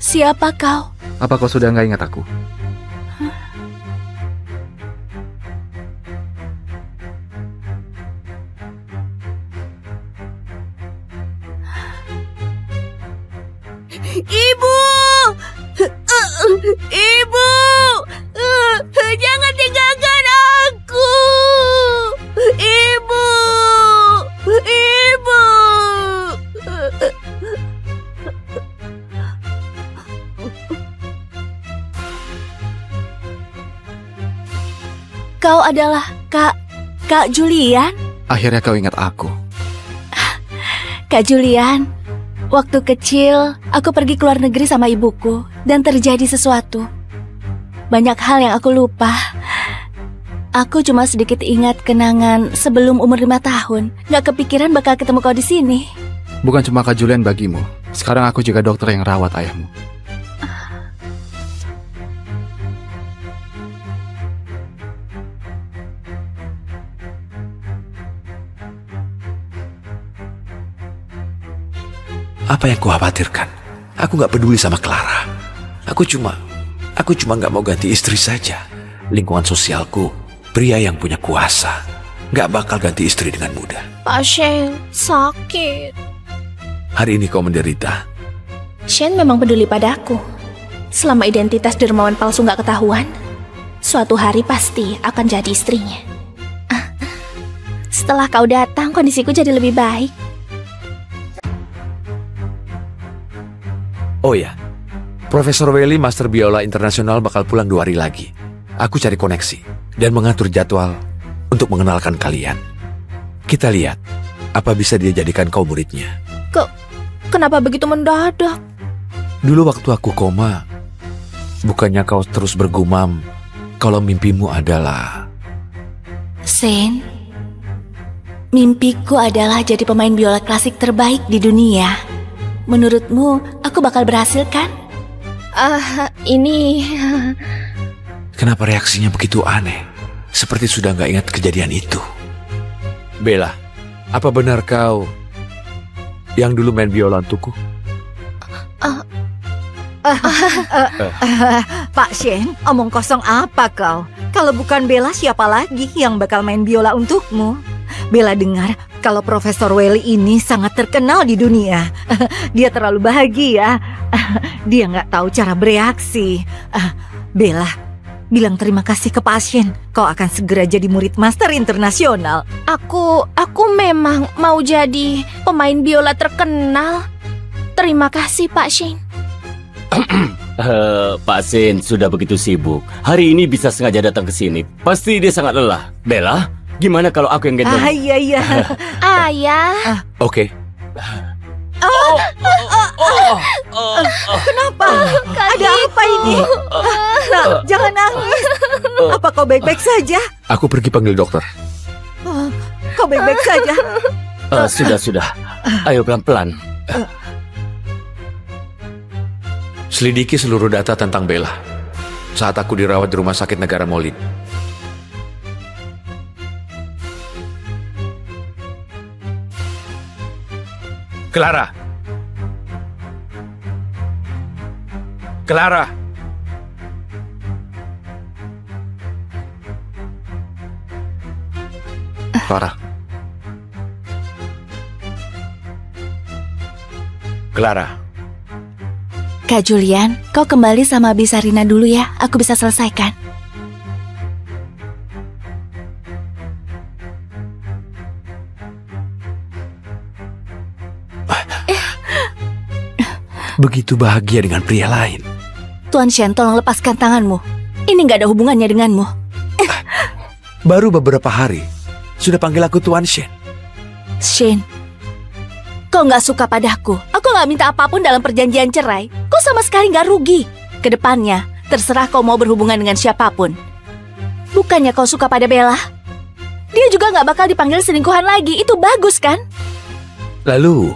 Siapa kau? Apa kau sudah nggak ingat aku? Ibu! Ibu! Jangan tinggalkan aku! Ibu! Ibu! Kau adalah Kak Julian? Akhirnya kau ingat aku. Kak Julian, waktu kecil aku pergi ke luar negeri sama ibuku dan terjadi sesuatu. Banyak hal yang aku lupa. Aku cuma sedikit ingat kenangan sebelum umur 5 tahun. Gak kepikiran bakal ketemu kau di sini. Bukan cuma Kak Julian bagimu. Sekarang aku juga dokter yang rawat ayahmu. Apa yang kukhawatirkan? Aku gak peduli sama Clara. Aku cuma gak mau ganti istri saja. Lingkungan sosialku, pria yang punya kuasa, gak bakal ganti istri dengan mudah. Pak Shen, sakit. Hari ini kau menderita. Shen memang peduli padaku. Selama identitas dermawan palsu gak ketahuan, suatu hari pasti akan jadi istrinya. Setelah kau datang, kondisiku jadi lebih baik. Oh ya, Profesor Welly Master Biola Internasional bakal pulang 2 hari lagi. Aku cari koneksi dan mengatur jadwal untuk mengenalkan kalian. Kita lihat, apa bisa dia jadikan kau muridnya. Kenapa begitu mendadak? Dulu waktu aku koma, bukannya kau terus bergumam kalau mimpimu adalah... Sen, mimpiku adalah jadi pemain biola klasik terbaik di dunia. Menurutmu, aku bakal berhasil kan? Ini... Kenapa reaksinya begitu aneh? Seperti sudah gak ingat kejadian itu. Bella, apa benar kau yang dulu main biola untukku? Pak Shen, omong kosong apa kau? Kalau bukan Bella, siapa lagi yang bakal main biola untukmu? Bella dengar kalau Profesor Welly ini sangat terkenal di dunia. Dia terlalu bahagia. Dia nggak tahu cara bereaksi. Bella, bilang terima kasih ke Pak Shen. Kau akan segera jadi murid master internasional. Aku memang mau jadi pemain biola terkenal. Terima kasih, Pak Shen. Pak Shen sudah begitu sibuk. Hari ini bisa sengaja datang ke sini. Pasti dia sangat lelah. Bella, gimana kalau aku yang gendong? Iya. Ayah. Oke. Kenapa? Ada apa ini? Nak, jangan nangis. Apa kau baik-baik saja? Aku pergi panggil dokter. Kau baik-baik saja? Sudah. Ayo pelan-pelan. Selidiki seluruh data tentang Bella saat aku dirawat di Rumah Sakit Negara Molin. Clara. Clara. Clara, Clara. Kak Julian, kau kembali sama Bisarina dulu ya. Aku bisa selesaikan. Begitu bahagia dengan pria lain. Tuan Shen, tolong lepaskan tanganmu. Ini nggak ada hubungannya denganmu. Baru beberapa hari sudah panggil aku Tuan Shen. Shen, kau nggak suka padaku. Aku nggak minta apapun dalam perjanjian cerai. Kau sama sekali nggak rugi. Kedepannya, terserah kau mau berhubungan dengan siapapun. Bukannya kau suka pada Bella? Dia juga nggak bakal dipanggil selingkuhan lagi. Itu bagus kan? Lalu,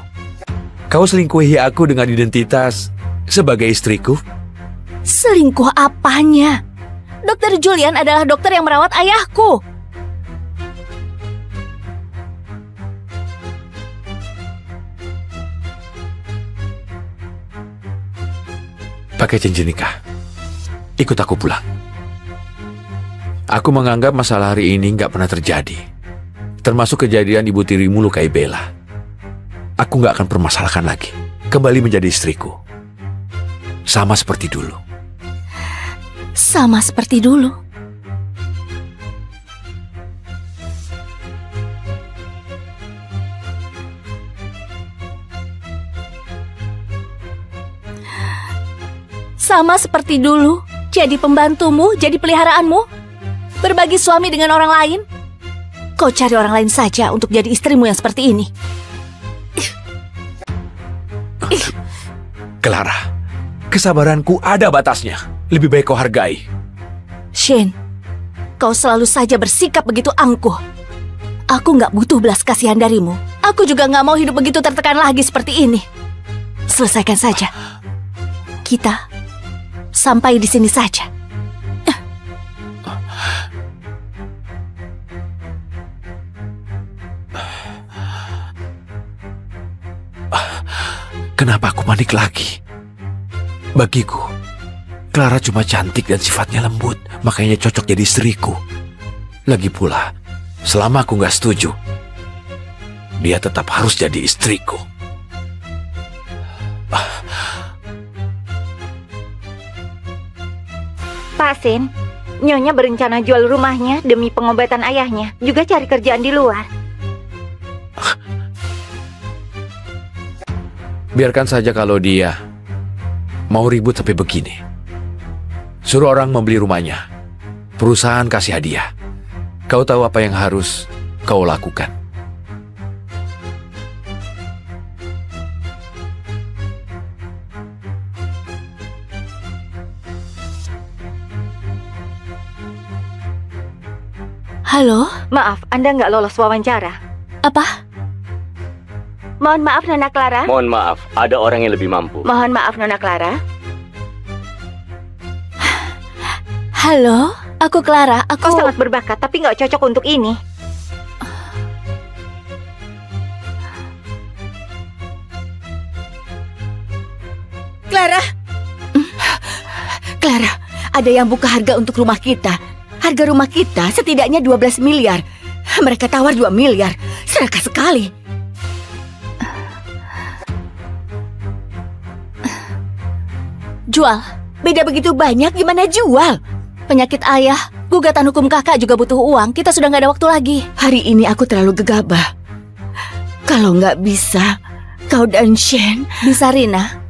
kau selingkuhi aku dengan identitas sebagai istriku? Selingkuh apanya? Dokter Julian adalah dokter yang merawat ayahku. pakai cincin nikah. Ikut aku pulang. Aku menganggap masalah hari ini nggak pernah terjadi. Termasuk kejadian ibu tirimu lukai Bella. Aku nggak akan permasalahkan lagi. Kembali menjadi istriku. Sama seperti dulu. Sama seperti dulu. Sama seperti dulu, jadi pembantumu, jadi peliharaanmu, berbagi suami dengan orang lain. Kau cari orang lain saja untuk jadi istrimu yang seperti ini. Clara, kesabaranku ada batasnya. Lebih baik kau hargai. Shane, kau selalu saja bersikap begitu angkuh. Aku nggak butuh belas kasihan darimu. Aku juga nggak mau hidup begitu tertekan lagi seperti ini. Selesaikan saja. Kita sampai di sini saja. Kenapa aku panik lagi? Bagiku, Clara cuma cantik dan sifatnya lembut, makanya cocok jadi istriku. Lagi pula, selama aku nggak setuju, dia tetap harus jadi istriku. Pak Sin, Nyonya berencana jual rumahnya demi pengobatan ayahnya, juga cari kerjaan di luar. Biarkan saja kalau dia mau ribut sampai begini. Suruh orang membeli rumahnya. Perusahaan kasih hadiah. Kau tahu apa yang harus kau lakukan. Halo, Maaf, Anda nggak lolos wawancara. apa? Mohon maaf, Nona Clara. Mohon maaf, ada orang yang lebih mampu. Mohon maaf, Nona Clara. Halo, aku Clara. Kau sangat berbakat, tapi nggak cocok untuk ini. Clara. Clara, ada yang buka harga untuk rumah kita. Harga rumah kita setidaknya 12 miliar. Mereka tawar 2 miliar. Serakah sekali. Jual. Beda begitu banyak, gimana jual? Penyakit ayah, gugatan hukum kakak juga butuh uang. Kita sudah nggak ada waktu lagi. Hari ini aku terlalu gegabah. Kalau nggak bisa, kau dan Shane bisa, Rina.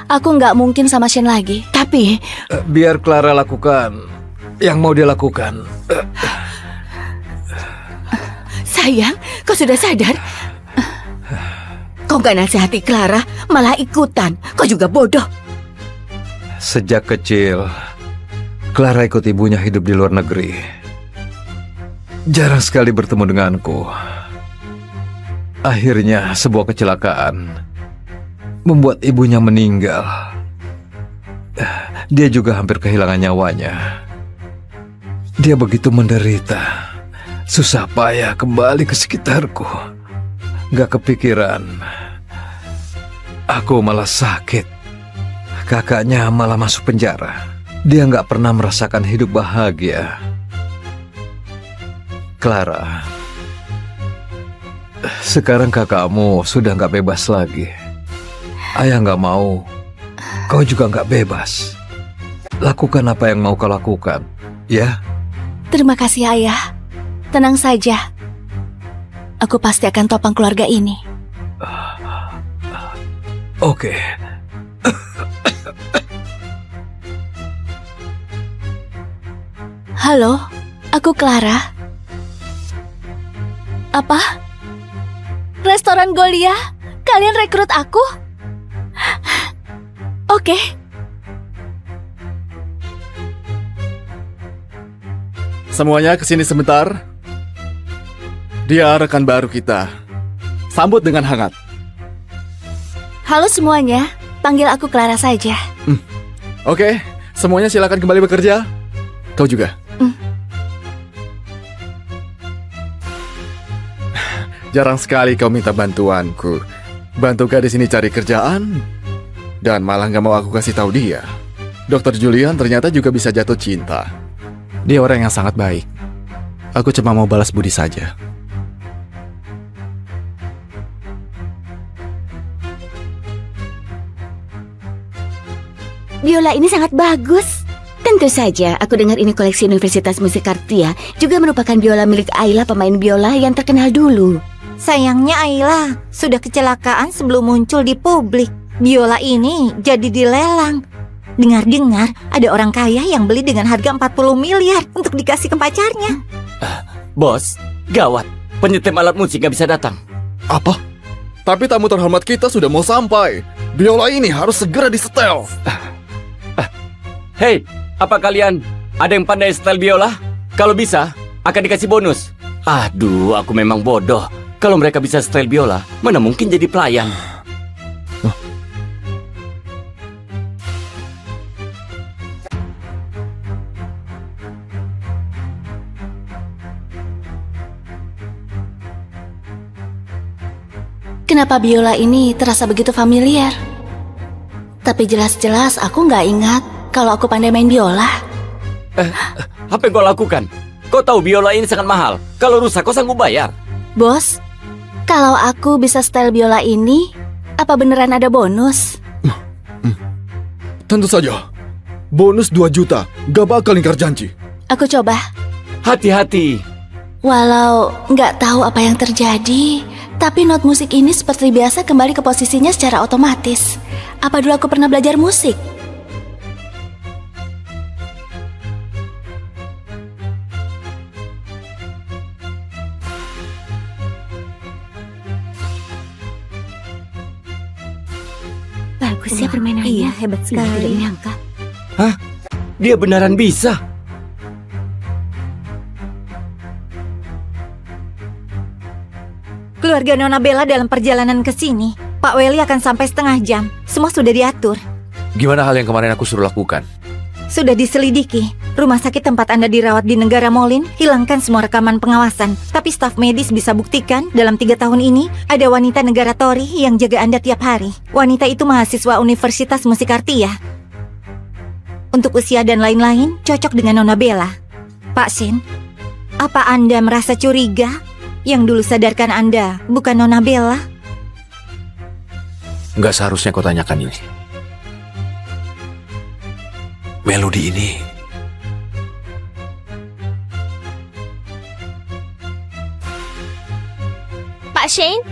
Aku nggak mungkin sama Shane lagi. Tapi Biar Clara lakukan yang mau dia lakukan. sayang, kau sudah sadar? Kau nggak nasihati Clara, malah ikutan. Kau juga bodoh. Sejak kecil, Clara ikut ibunya hidup di luar negeri. Jarang sekali bertemu denganku. Akhirnya sebuah kecelakaan membuat ibunya meninggal. Dia juga hampir kehilangan nyawanya. Dia begitu menderita, susah payah kembali ke sekitarku. Gak kepikiran, aku malah sakit. Kakaknya malah masuk penjara. Dia gak pernah merasakan hidup bahagia. Clara, sekarang kakakmu sudah gak bebas lagi. Ayah gak mau, kau juga gak bebas. Lakukan apa yang mau kau lakukan, ya? Terima kasih, Ayah. Tenang saja. Aku pasti akan topang keluarga ini. Oke. Halo, aku Clara. Apa? Restoran Golia? Kalian rekrut aku? Oke. Semuanya kesini sebentar. Dia rekan baru kita. Sambut dengan hangat. Halo semuanya, panggil aku Clara saja. Oke, semuanya silakan kembali bekerja. Kau juga. Jarang sekali kau minta bantuanku. Bantu gadis ini cari kerjaan, dan malah gak mau aku kasih tahu dia. Dokter Julian ternyata juga bisa jatuh cinta. Dia orang yang sangat baik. Aku cuma mau balas budi saja. Biola ini sangat bagus. Tentu saja, aku dengar ini koleksi Universitas Musik Kartia juga merupakan biola milik Ayla, pemain biola yang terkenal dulu. Sayangnya Ayla sudah kecelakaan sebelum muncul di publik. Biola ini jadi dilelang. Dengar-dengar ada orang kaya yang beli dengan harga 40 miliar untuk dikasih ke pacarnya. Bos, gawat. Penyetem alat musik nggak bisa datang. Apa? Tapi tamu terhormat kita sudah mau sampai. Biola ini harus segera disetel. Hei, apa kalian ada yang pandai setel biola? Kalau bisa, akan dikasih bonus. Aduh, aku memang bodoh. Kalau mereka bisa setel biola, mana mungkin jadi pelayan? Kenapa biola ini terasa begitu familiar? Tapi jelas-jelas aku nggak ingat kalau aku pandai main biola. Apa yang kau lakukan? Kau tahu biola ini sangat mahal. Kalau rusak, kau sanggup bayar. Bos, kalau aku bisa setel biola ini, apa beneran ada bonus? Tentu saja. Bonus 2 juta. Gak bakal ingkar janji. Aku coba. Hati-hati. Walau nggak tahu apa yang terjadi, tapi not musik ini seperti biasa kembali ke posisinya secara otomatis. Apa dulu aku pernah belajar musik? Bagus ya permainannya. Iya, hebat sekali. Tidak nyangka. Hah? Dia beneran bisa? Keluarga Nona Bella dalam perjalanan ke sini. Pak Welly akan sampai setengah jam. Semua sudah diatur. Gimana hal yang kemarin aku suruh lakukan? Sudah diselidiki. Rumah sakit tempat Anda dirawat di negara Molin hilangkan semua rekaman pengawasan. Tapi staf medis bisa buktikan dalam 3 tahun ini ada wanita negara Tori yang jaga Anda tiap hari. Wanita itu mahasiswa Universitas Musik Kartia. Untuk usia dan lain-lain cocok dengan Nona Bella. Pak Shin, apa Anda merasa curiga? Yang dulu sadarkan Anda bukan Nona Bella? Nggak seharusnya kau tanyakan ini. Melodi ini Pak Shane?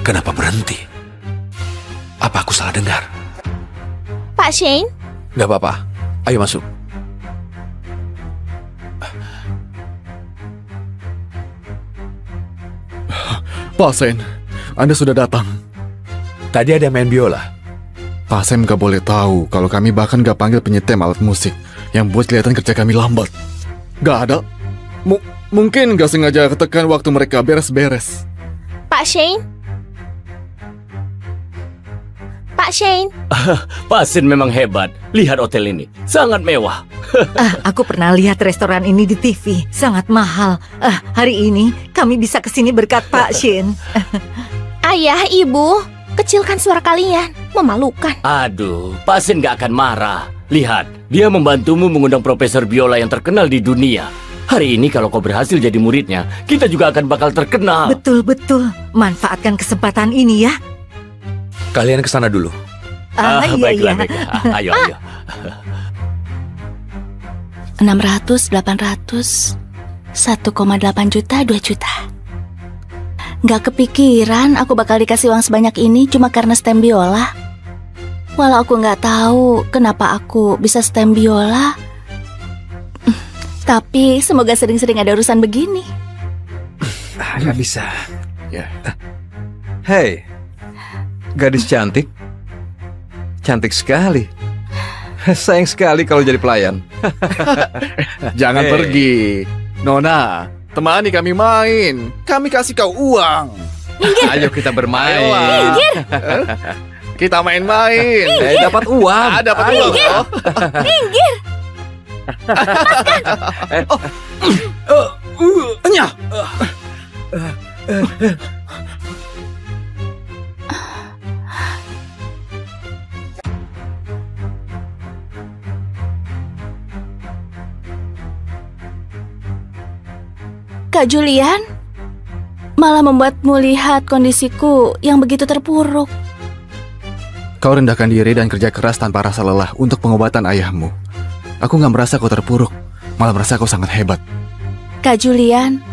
kenapa berhenti? Apa aku salah dengar? Pak Shane? Nggak apa-apa. Ayo masuk. Pak Sen, Anda sudah datang. Tadi ada main biola. Pak Sen gak boleh tahu kalau kami bahkan gak panggil penyetem alat musik yang buat kelihatan kerja kami lambat. Gak ada. Mungkin gak sengaja ketekan waktu mereka beres-beres. Pak Shane? Pak Shane? Pak Sin memang hebat. Lihat hotel ini, sangat mewah. Aku pernah lihat restoran ini di TV. Sangat mahal. Hari ini kami bisa kesini berkat Pak Shin. Ayah, ibu, kecilkan suara kalian. Memalukan. Aduh, Pak Sin gak akan marah. Lihat, dia membantumu mengundang profesor biola yang terkenal di dunia. Hari ini kalau kau berhasil jadi muridnya, kita juga akan bakal terkenal. Betul-betul. Manfaatkan kesempatan ini ya. Kalian ke sana dulu. Baiklah. Ayo. 600, 800, 1,8 juta, 2 juta. Gak kepikiran aku bakal dikasih uang sebanyak ini cuma karena stem biola. Walau aku gak tahu kenapa aku bisa stem biola. Tapi semoga sering-sering ada urusan begini. Nggak bisa. Ya. Hei, gadis cantik. Cantik sekali. Sayang sekali kalau jadi pelayan. Jangan Hey. pergi. Nona, temani kami main. Kami kasih kau uang. Ayo kita bermain. Ayolah. Kita main-main. Dapat uang. Dapat uang. Oh. Nyah. Kak Julian, malah membuatmu lihat kondisiku yang begitu terpuruk. Kau rendahkan diri dan kerja keras tanpa rasa lelah untuk pengobatan ayahmu. Aku nggak merasa kau terpuruk, malah merasa kau sangat hebat. Kak Julian,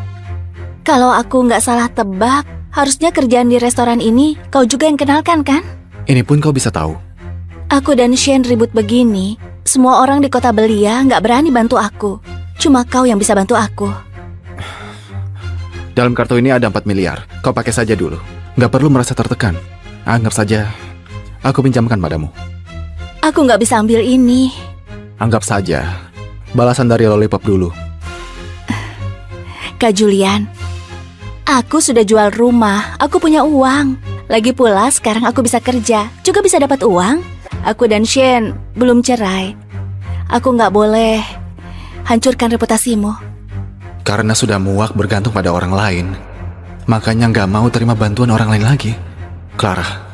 kalau aku nggak salah tebak, harusnya kerjaan di restoran ini kau juga yang kenalkan kan? Ini pun kau bisa tahu. Aku dan Shane ribut begini, semua orang di kota Belia nggak berani bantu aku. Cuma kau yang bisa bantu aku. Dalam kartu ini ada 4 miliar. Kau pakai saja dulu. Nggak perlu merasa tertekan. Anggap saja aku pinjamkan padamu. Aku nggak bisa ambil ini. Anggap saja balasan dari Lollipop dulu. Kak Julian, aku sudah jual rumah, aku punya uang. Lagi pula sekarang aku bisa kerja, juga bisa dapat uang. Aku dan Shane belum cerai. Aku nggak boleh hancurkan reputasimu. Karena sudah muak bergantung pada orang lain, makanya nggak mau terima bantuan orang lain lagi. Clara,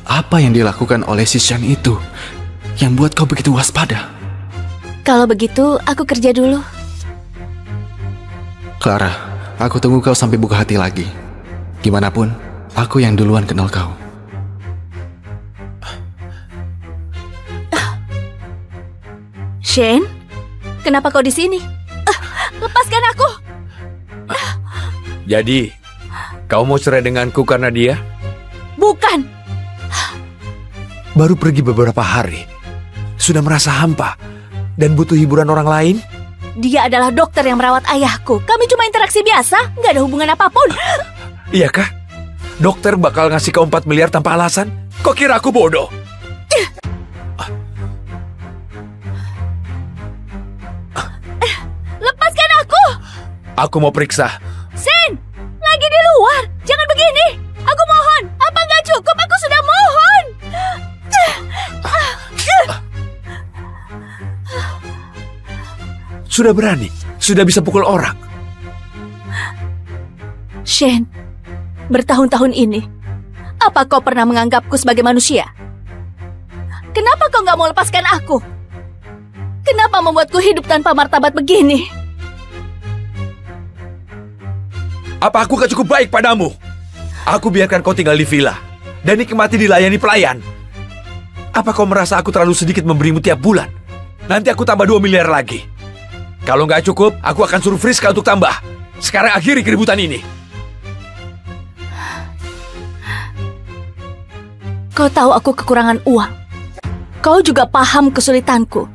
apa yang dilakukan oleh si Shane itu yang buat kau begitu waspada? Kalau begitu, aku kerja dulu. Clara, aku tunggu kau sampai buka hati lagi. Gimana pun, aku yang duluan kenal kau. Shane, kenapa kau di sini? Lepaskan aku. Jadi, kau mau cerai denganku karena dia? Bukan. Baru pergi beberapa hari, sudah merasa hampa dan butuh hiburan orang lain? Dia adalah dokter yang merawat ayahku. Kami cuma interaksi biasa, nggak ada hubungan apapun. Iya kah? Dokter bakal ngasih kau 4 miliar tanpa alasan? Kok kira aku bodoh? Lepaskan aku. Aku mau periksa. Shane, lagi di luar. Jangan begini. Aku mohon. Apa nggak cukup? Aku sudah mohon. Sudah berani, sudah bisa pukul orang. Shane, bertahun-tahun ini, apa kau pernah menganggapku sebagai manusia? Kenapa kau nggak mau lepaskan aku? Kenapa membuatku hidup tanpa martabat begini? Apa aku gak cukup baik padamu? Aku biarkan kau tinggal di villa dan nikmati dilayani pelayan. Apa kau merasa aku terlalu sedikit memberimu tiap bulan? Nanti aku tambah 2 miliar lagi. Kalau nggak cukup, aku akan suruh Friska untuk tambah. Sekarang akhiri keributan ini. Kau tahu aku kekurangan uang. Kau juga paham kesulitanku.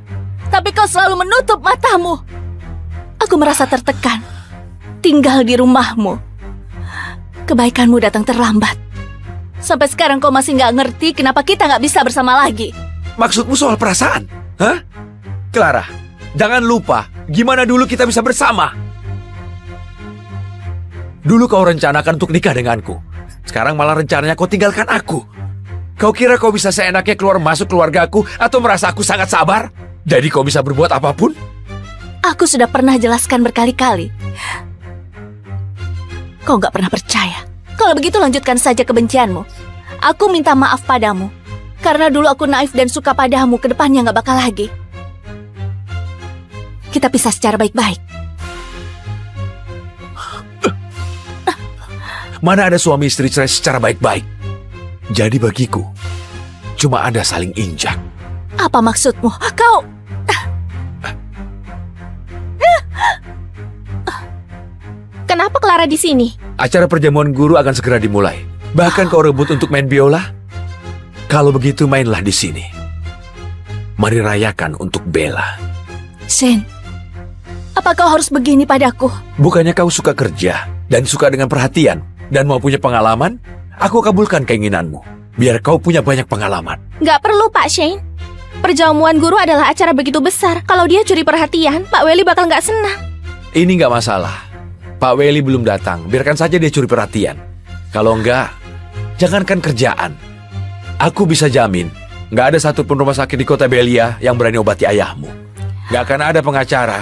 Tapi kau selalu menutup matamu. Aku merasa tertekan. Tinggal di rumahmu. Kebaikanmu datang terlambat. Sampai sekarang kau masih nggak ngerti kenapa kita nggak bisa bersama lagi. Maksudmu soal perasaan? Hah? Clara, jangan lupa gimana dulu kita bisa bersama. Dulu kau rencanakan untuk nikah denganku. Sekarang malah rencananya kau tinggalkan aku. Kau kira kau bisa seenaknya keluar masuk keluargaku atau merasa aku sangat sabar? Jadi kau bisa berbuat apapun? Aku sudah pernah jelaskan berkali-kali. Kau nggak pernah percaya. Kalau begitu lanjutkan saja kebencianmu. Aku minta maaf padamu. Karena dulu aku naif dan suka padamu, kedepannya nggak bakal lagi. Kita pisah secara baik-baik. Mana ada suami istri cerai secara baik-baik? Jadi bagiku, cuma ada saling injak. Apa maksudmu? Kau... Kenapa Clara di sini? Acara perjamuan guru akan segera dimulai. Bahkan kau rebut untuk main biola? Kalau begitu mainlah di sini. Mari rayakan untuk Bella. Shane, apa kau harus begini padaku? Bukannya kau suka kerja dan suka dengan perhatian dan mau punya pengalaman? Aku kabulkan keinginanmu. Biar kau punya banyak pengalaman. Nggak perlu, Pak Shane. Perjamuan guru adalah acara begitu besar. Kalau dia curi perhatian, Pak Welly bakal nggak senang. Ini nggak masalah. Pak Welly belum datang. Biarkan saja dia curi perhatian. Kalau enggak, jangankan kerjaan. Aku bisa jamin, nggak ada satupun rumah sakit di kota Belia yang berani obati ayahmu. Nggak akan ada pengacara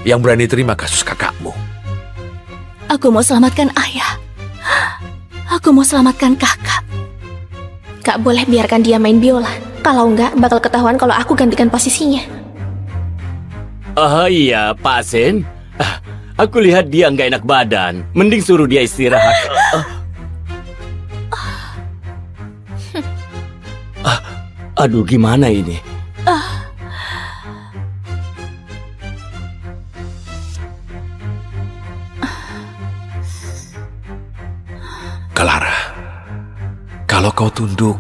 yang berani terima kasus kakakmu. Aku mau selamatkan ayah. Aku mau selamatkan kakak. Gak boleh biarkan dia main biola. Kalau enggak, bakal ketahuan kalau aku gantikan posisinya. Oh iya, Pak Sen. Aku lihat dia nggak enak badan. Mending suruh dia istirahat. Aduh, gimana ini? Clara, kalau kau tunduk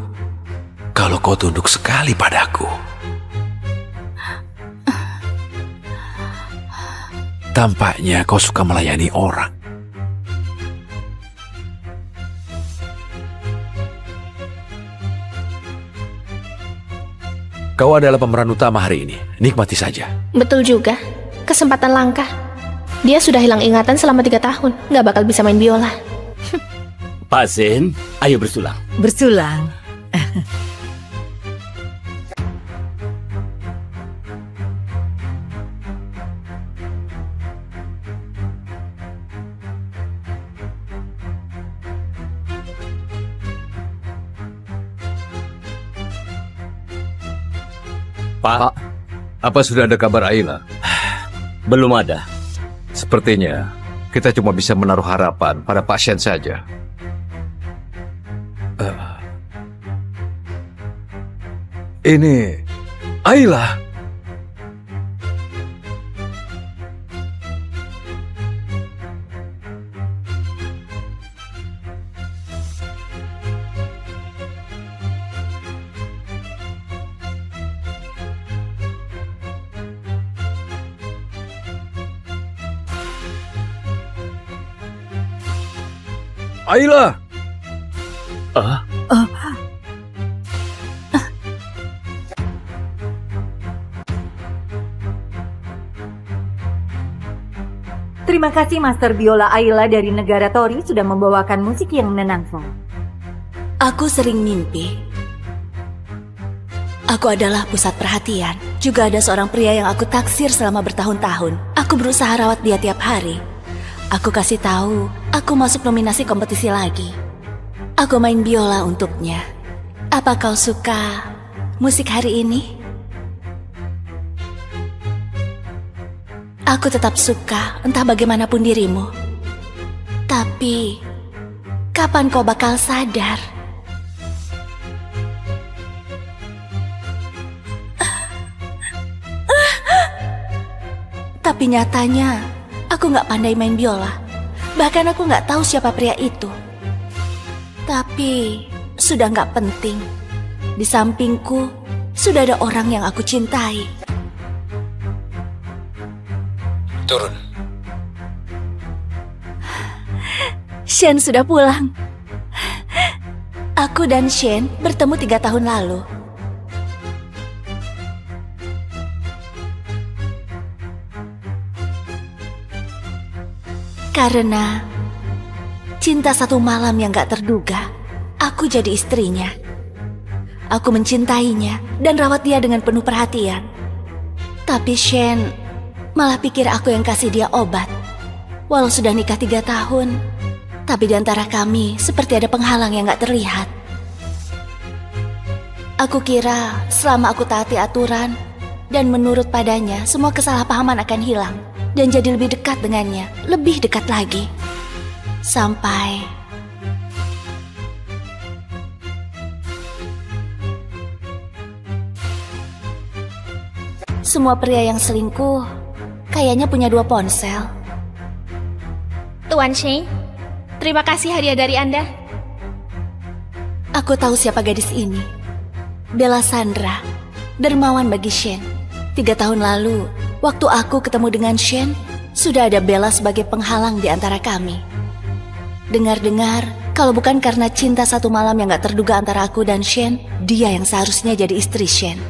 sekali padaku, tampaknya kau suka melayani orang. Kau adalah pemeran utama hari ini. Nikmati saja. Betul juga. Kesempatan langka. Dia sudah hilang ingatan selama 3 tahun. Nggak bakal bisa main biola. Pak Sen, ayo bersulang. Bersulang. Pak, Apa sudah ada kabar Ayla? belum ada. Sepertinya kita cuma bisa menaruh harapan pada pasien saja. Ini Ayla. Ayla. Terima kasih Master Biola Ayla dari negara Tori sudah membawakan musik yang menenangkan. Aku sering mimpi. Aku adalah pusat perhatian. Juga ada seorang pria yang aku taksir selama bertahun-tahun. Aku berusaha rawat dia tiap hari. Aku kasih tahu, aku masuk nominasi kompetisi lagi. Aku main biola untuknya. Apa kau suka musik hari ini? Aku tetap suka, entah bagaimanapun dirimu. Tapi, kapan kau bakal sadar? Tapi nyatanya, aku nggak pandai main biola. Bahkan aku nggak tahu siapa pria itu. Tapi, sudah nggak penting. Di sampingku, sudah ada orang yang aku cintai. Turun. Shen sudah pulang. Aku dan Shen bertemu 3 tahun lalu. Karena cinta satu malam yang gak terduga, aku jadi istrinya. Aku mencintainya dan rawat dia dengan penuh perhatian. Tapi Shen malah pikir aku yang kasih dia obat. Walau sudah nikah 3 tahun, tapi di antara kami seperti ada penghalang yang gak terlihat. Aku kira selama aku taati aturan dan menurut padanya, semua kesalahpahaman akan hilang dan jadi lebih dekat dengannya, lebih dekat lagi. Sampai semua pria yang selingkuh kayaknya punya 2 ponsel. Tuan Shane, terima kasih hadiah dari Anda. Aku tahu siapa gadis ini. Bella Sandra, dermawan bagi Shen. 3 tahun lalu, waktu aku ketemu dengan Shen, sudah ada Bella sebagai penghalang di antara kami. Dengar-dengar, kalau bukan karena cinta satu malam yang gak terduga antara aku dan Shen, dia yang seharusnya jadi istri Shen.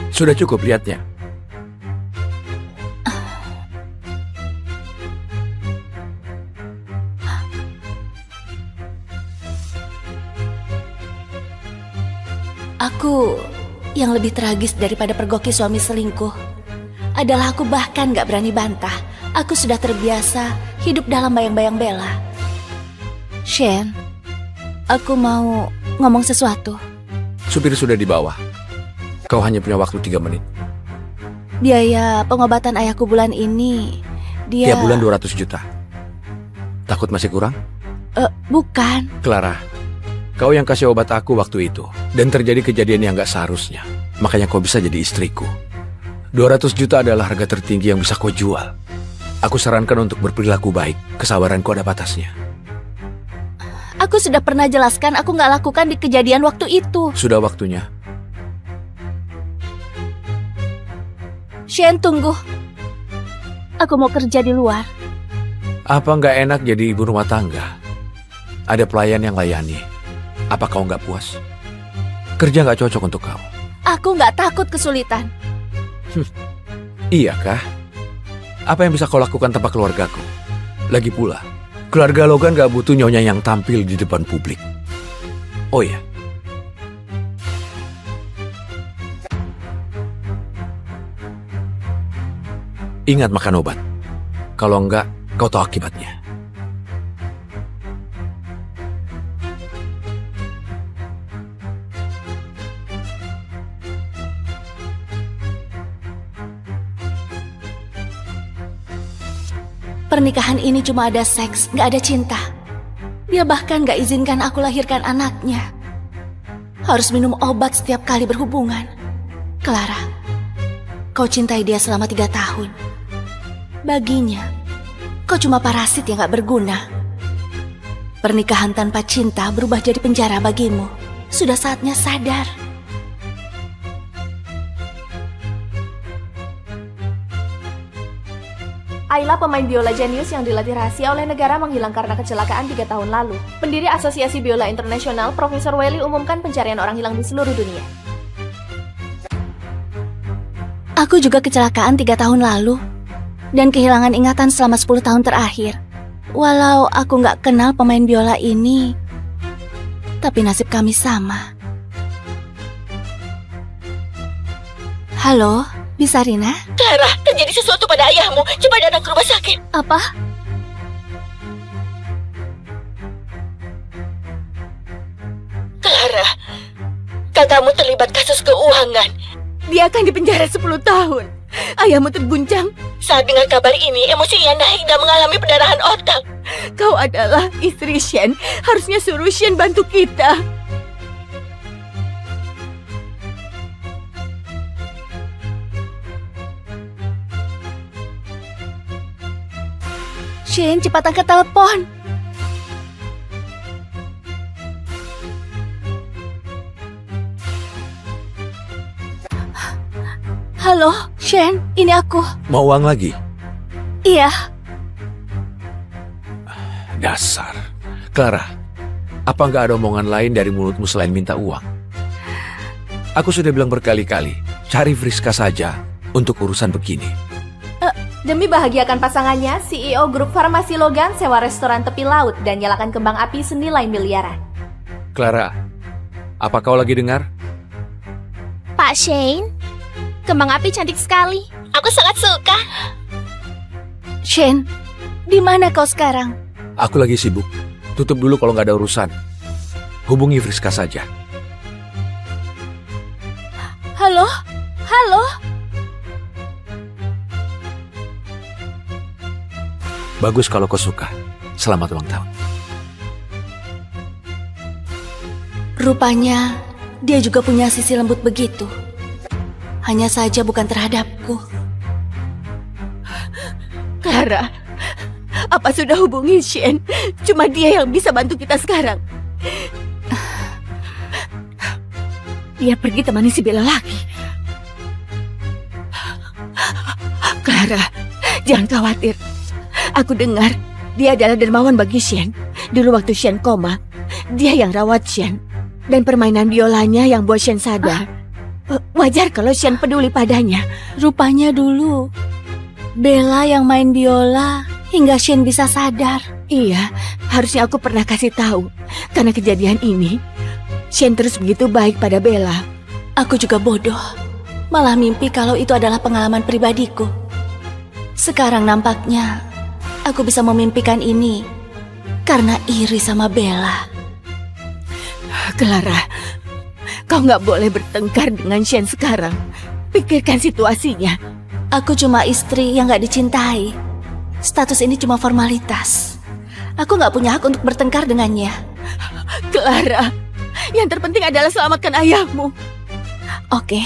Sudah cukup lihatnya. Aku yang lebih tragis daripada pergoki suami selingkuh adalah aku bahkan gak berani bantah. Aku sudah terbiasa hidup dalam bayang-bayang Bella. Shen, aku mau ngomong sesuatu. Supir sudah di bawah. Kau hanya punya waktu 3 menit. Biaya pengobatan ayahku bulan ini, dia... Tiap bulan 200 juta. Takut masih kurang? Bukan. Clara, kau yang kasih obat aku waktu itu. Dan terjadi kejadian yang gak seharusnya. Makanya kau bisa jadi istriku. 200 juta adalah harga tertinggi yang bisa kau jual. Aku sarankan untuk berperilaku baik. Kesabaranku ada batasnya. Aku sudah pernah jelaskan aku nggak lakukan di kejadian waktu itu. Sudah waktunya. Shen, tunggu. Aku mau kerja di luar. Apa nggak enak jadi ibu rumah tangga? Ada pelayan yang layani. Apa kau nggak puas? Kerja nggak cocok untuk kau. Aku nggak takut kesulitan. Iya kah? Apa yang bisa kau lakukan tanpa keluargaku? Lagi pula, keluarga Logan nggak butuh nyonya yang tampil di depan publik. Oh iya. Ingat makan obat. Kalau enggak, kau tahu akibatnya. Pernikahan ini cuma ada seks, nggak ada cinta. Dia bahkan nggak izinkan aku lahirkan anaknya. Harus minum obat setiap kali berhubungan. Clara, kau cintai dia selama 3 tahun. Baginya, kau cuma parasit yang gak berguna. Pernikahan tanpa cinta berubah jadi penjara bagimu. Sudah saatnya sadar. Ayla, pemain biola jenius yang dilatih rahasia oleh negara, menghilang karena kecelakaan 3 tahun lalu. Pendiri Asosiasi Biola Internasional, Profesor Welly, umumkan pencarian orang hilang di seluruh dunia. Aku juga kecelakaan 3 tahun lalu. Dan kehilangan ingatan selama 10 tahun terakhir. Walau aku gak kenal pemain biola ini, tapi nasib kami sama. Halo, Bisarina? Clara, terjadi sesuatu pada ayahmu. Coba datang ke rumah sakit. Apa? Clara, kakakmu terlibat kasus keuangan. Dia akan dipenjara 10 tahun. Ayahmu terguncang. Saat dengar kabar ini, emosinya naik dan mengalami pendarahan otak. Kau adalah istri Shen. Harusnya suruh Shen bantu kita. Shen, cepat angkat telepon. Halo, Shen, ini aku. Mau uang lagi? Iya. Dasar. Clara, apa nggak ada omongan lain dari mulutmu selain minta uang? Aku sudah bilang berkali-kali, cari Friska saja untuk urusan begini. Demi bahagiakan pasangannya, CEO grup farmasi Logan sewa restoran tepi laut dan nyalakan kembang api senilai miliaran. Clara, apa kau lagi dengar? Pak Shane, kembang api cantik sekali. Aku sangat suka. Shen, di mana kau sekarang? Aku lagi sibuk. Tutup dulu kalau nggak ada urusan. Hubungi Friska saja. Halo? Halo? Bagus kalau kau suka. Selamat ulang tahun. Rupanya dia juga punya sisi lembut begitu. Hanya saja bukan terhadapku. Clara, apa sudah hubungi Shen? Cuma dia yang bisa bantu kita sekarang. Dia pergi temani si Bella lagi. Clara, jangan khawatir. Aku dengar dia adalah dermawan bagi Shen. Dulu waktu Shen koma, dia yang rawat Shen. Dan permainan biolanya yang buat Shen sadar. Wajar kalau Shen peduli padanya. Rupanya dulu Bella yang main biola hingga Shen bisa sadar. Iya, harusnya aku pernah kasih tahu. Karena kejadian ini, Shen terus begitu baik pada Bella. Aku juga bodoh. Malah mimpi kalau itu adalah pengalaman pribadiku. Sekarang nampaknya aku bisa memimpikan ini karena iri sama Bella. Clara, kau nggak boleh bertengkar dengan Shen sekarang. Pikirkan situasinya. Aku cuma istri yang gak dicintai. Status ini cuma formalitas. Aku gak punya hak untuk bertengkar dengannya. Clara, yang terpenting adalah selamatkan ayahmu. Oke.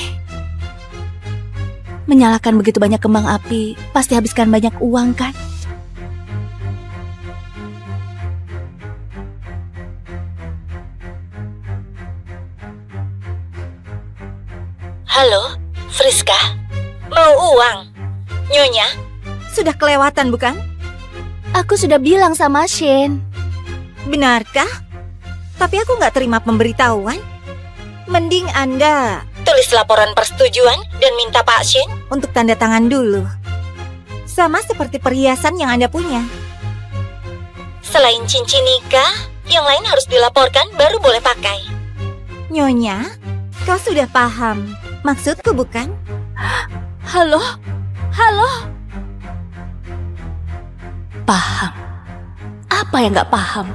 Menyalakan begitu banyak kembang api, pasti habiskan banyak uang kan? Halo, Friska. Mau uang? Nyonya, Sudah kelewatan bukan? Aku sudah bilang sama Shane. Benarkah? Tapi aku nggak terima pemberitahuan. Mending Anda tulis laporan persetujuan dan minta Pak Shin. untuk tanda tangan dulu. Sama seperti perhiasan yang Anda punya. Selain cincin nikah, yang lain harus dilaporkan baru boleh pakai. Nyonya, kau sudah paham maksudku bukan? Halo? Halo? Paham. Apa yang gak paham?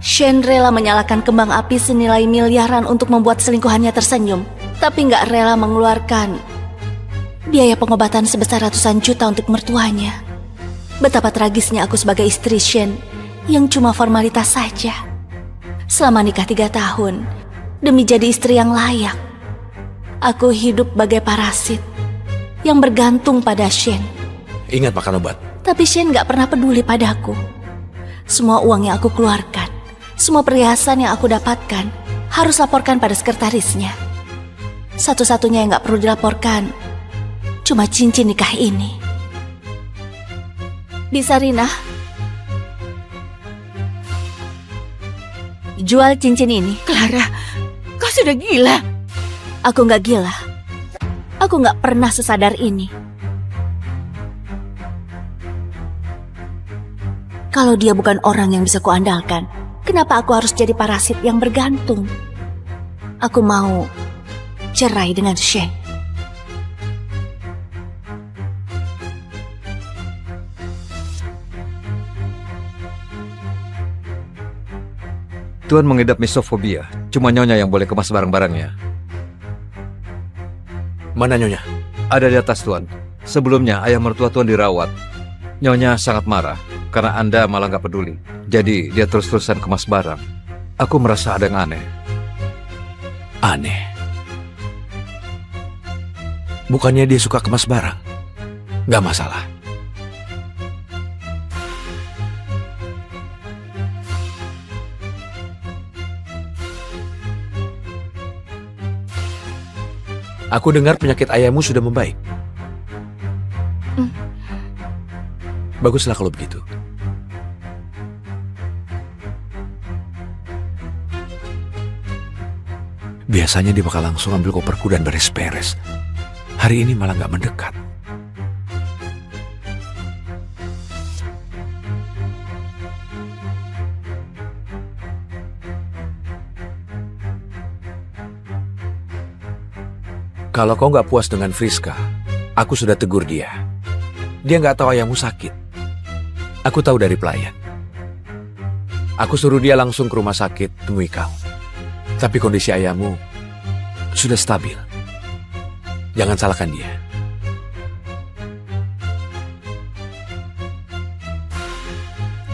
Shane rela menyalakan kembang api senilai miliaran untuk membuat selingkuhannya tersenyum, tapi gak rela mengeluarkan biaya pengobatan sebesar ratusan juta untuk mertuanya. Betapa tragisnya aku sebagai istri Shane yang cuma formalitas saja. Selama nikah 3 tahun, demi jadi istri yang layak, aku hidup bagai parasit yang bergantung pada Shane. Ingat makan obat. Tapi Shane gak pernah peduli padaku. Semua uang yang aku keluarkan, semua perhiasan yang aku dapatkan, harus laporkan pada sekretarisnya. Satu-satunya yang gak perlu dilaporkan cuma cincin nikah ini. Bisa Rina? Jual cincin ini. Clara, kau sudah gila. Aku gak gila. Aku gak pernah sesadar ini. Kalau dia bukan orang yang bisa kuandalkan, kenapa aku harus jadi parasit yang bergantung? Aku mau cerai dengan Shane. Tuan mengidap misofobia. Cuma Nyonya yang boleh kemas barang-barangnya. Mana Nyonya? Ada di atas Tuan. Sebelumnya ayah mertua Tuan dirawat. Nyonya sangat marah karena Anda malah nggak peduli. Jadi dia terus-terusan kemas barang. Aku merasa ada yang aneh. Aneh. Bukannya dia suka kemas barang? Nggak masalah. Aku dengar penyakit ayahmu sudah membaik. Baguslah kalau begitu. Biasanya dia bakal langsung ambil koperku dan beres-beres. Hari ini malah nggak mendekat. Kalau kau nggak puas dengan Friska, aku sudah tegur dia. Dia nggak tahu ayahmu sakit. Aku tahu dari pelayan. Aku suruh dia langsung ke rumah sakit temui kau. Tapi kondisi ayahmu sudah stabil. Jangan salahkan dia.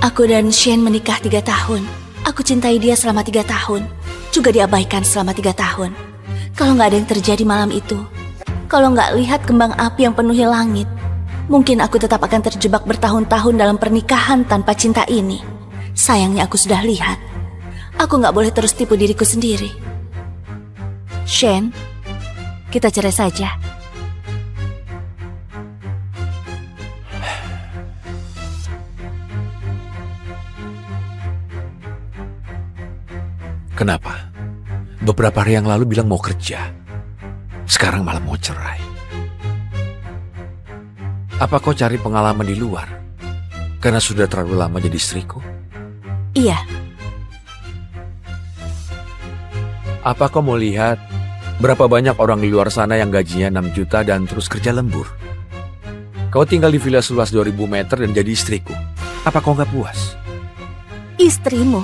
Aku dan Shane menikah 3 tahun. Aku cintai dia selama 3 tahun. Juga diabaikan selama 3 tahun. Kalau nggak ada yang terjadi malam itu, kalau nggak lihat kembang api yang penuhi langit, mungkin aku tetap akan terjebak bertahun-tahun dalam pernikahan tanpa cinta ini. Sayangnya aku sudah lihat. Aku nggak boleh terus tipu diriku sendiri. Shane, kita cerai saja. Kenapa? Beberapa hari yang lalu bilang mau kerja. Sekarang malah mau cerai. Apa kau cari pengalaman di luar? Karena sudah terlalu lama jadi istriku? Iya, Apa kau mau lihat berapa banyak orang di luar sana yang gajinya 6 juta dan terus kerja lembur? Kau tinggal di villa seluas 2000 meter dan jadi istriku. Apa kau nggak puas? istrimu.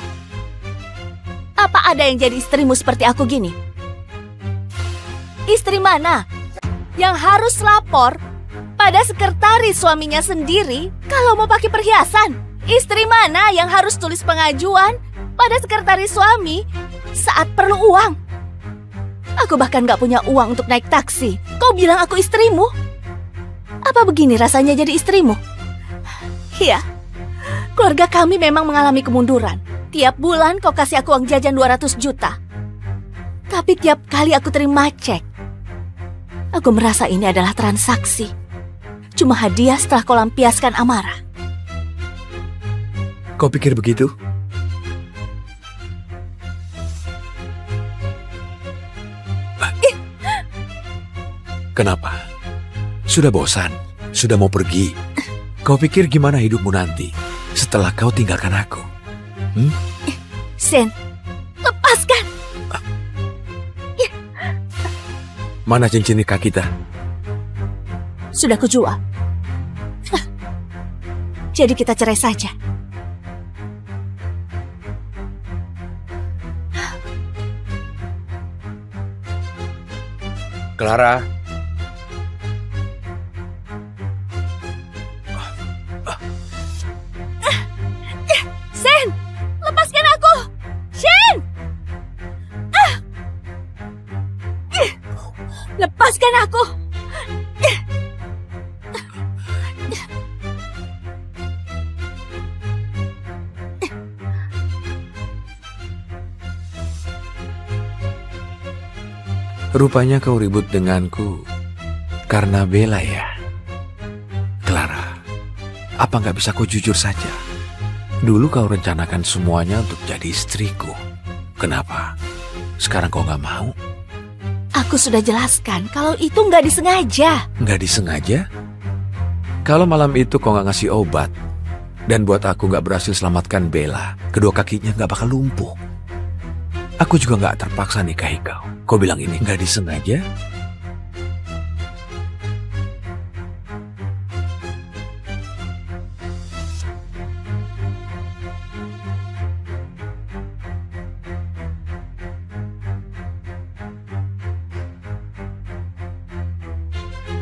Apa ada yang jadi istrimu seperti aku gini? Istri mana yang harus lapor pada sekretaris suaminya sendiri kalau mau pakai perhiasan. Istri mana yang harus tulis pengajuan pada sekretaris suami saat perlu uang? Aku bahkan gak punya uang untuk naik taksi. Kau bilang aku istrimu? Apa begini rasanya jadi istrimu? Iya, keluarga kami memang mengalami kemunduran. Tiap bulan kau kasih aku uang jajan 200 juta. Tapi tiap kali aku terima cek, aku merasa ini adalah transaksi. Cuma hadiah setelah kau lampiaskan amarah. Kau pikir begitu? Kenapa? Sudah bosan? Sudah mau pergi? Kau pikir gimana hidupmu nanti setelah kau tinggalkan aku? Sen, lepaskan! Mana cincin nikah kita? Sudah kujual. Jadi kita cerai saja. Clara. Sen, lepaskan aku! Sen! Lepaskan aku! Rupanya kau ribut denganku karena Bella ya? Clara, apa nggak bisa kau jujur saja? Dulu kau rencanakan semuanya untuk jadi istriku. Kenapa? Sekarang kau nggak mau? Aku sudah jelaskan kalau itu nggak disengaja. Nggak disengaja? Kalau malam itu kau nggak ngasih obat dan buat aku nggak berhasil selamatkan Bella, kedua kakinya nggak bakal lumpuh. Aku juga nggak terpaksa nikahi kau. Kau bilang ini nggak disengaja?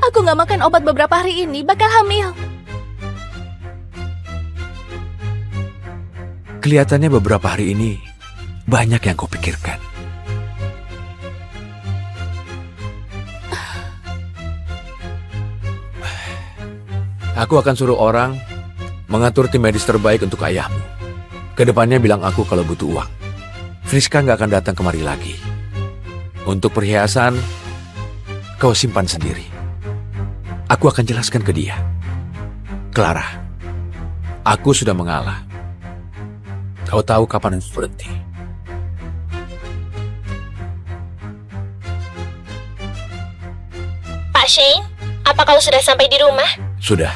Aku nggak makan obat beberapa hari ini, bakal hamil. Kelihatannya beberapa hari ini banyak yang kau pikirkan. Aku akan suruh orang mengatur tim medis terbaik untuk ayahmu. Kedepannya bilang aku kalau butuh uang. Friska nggak akan datang kemari lagi. Untuk perhiasan, kau simpan sendiri. Aku akan jelaskan ke dia. Clara, aku sudah mengalah. Kau tahu kapan harus berhenti. Pak Shane, apa kau sudah sampai di rumah? Sudah.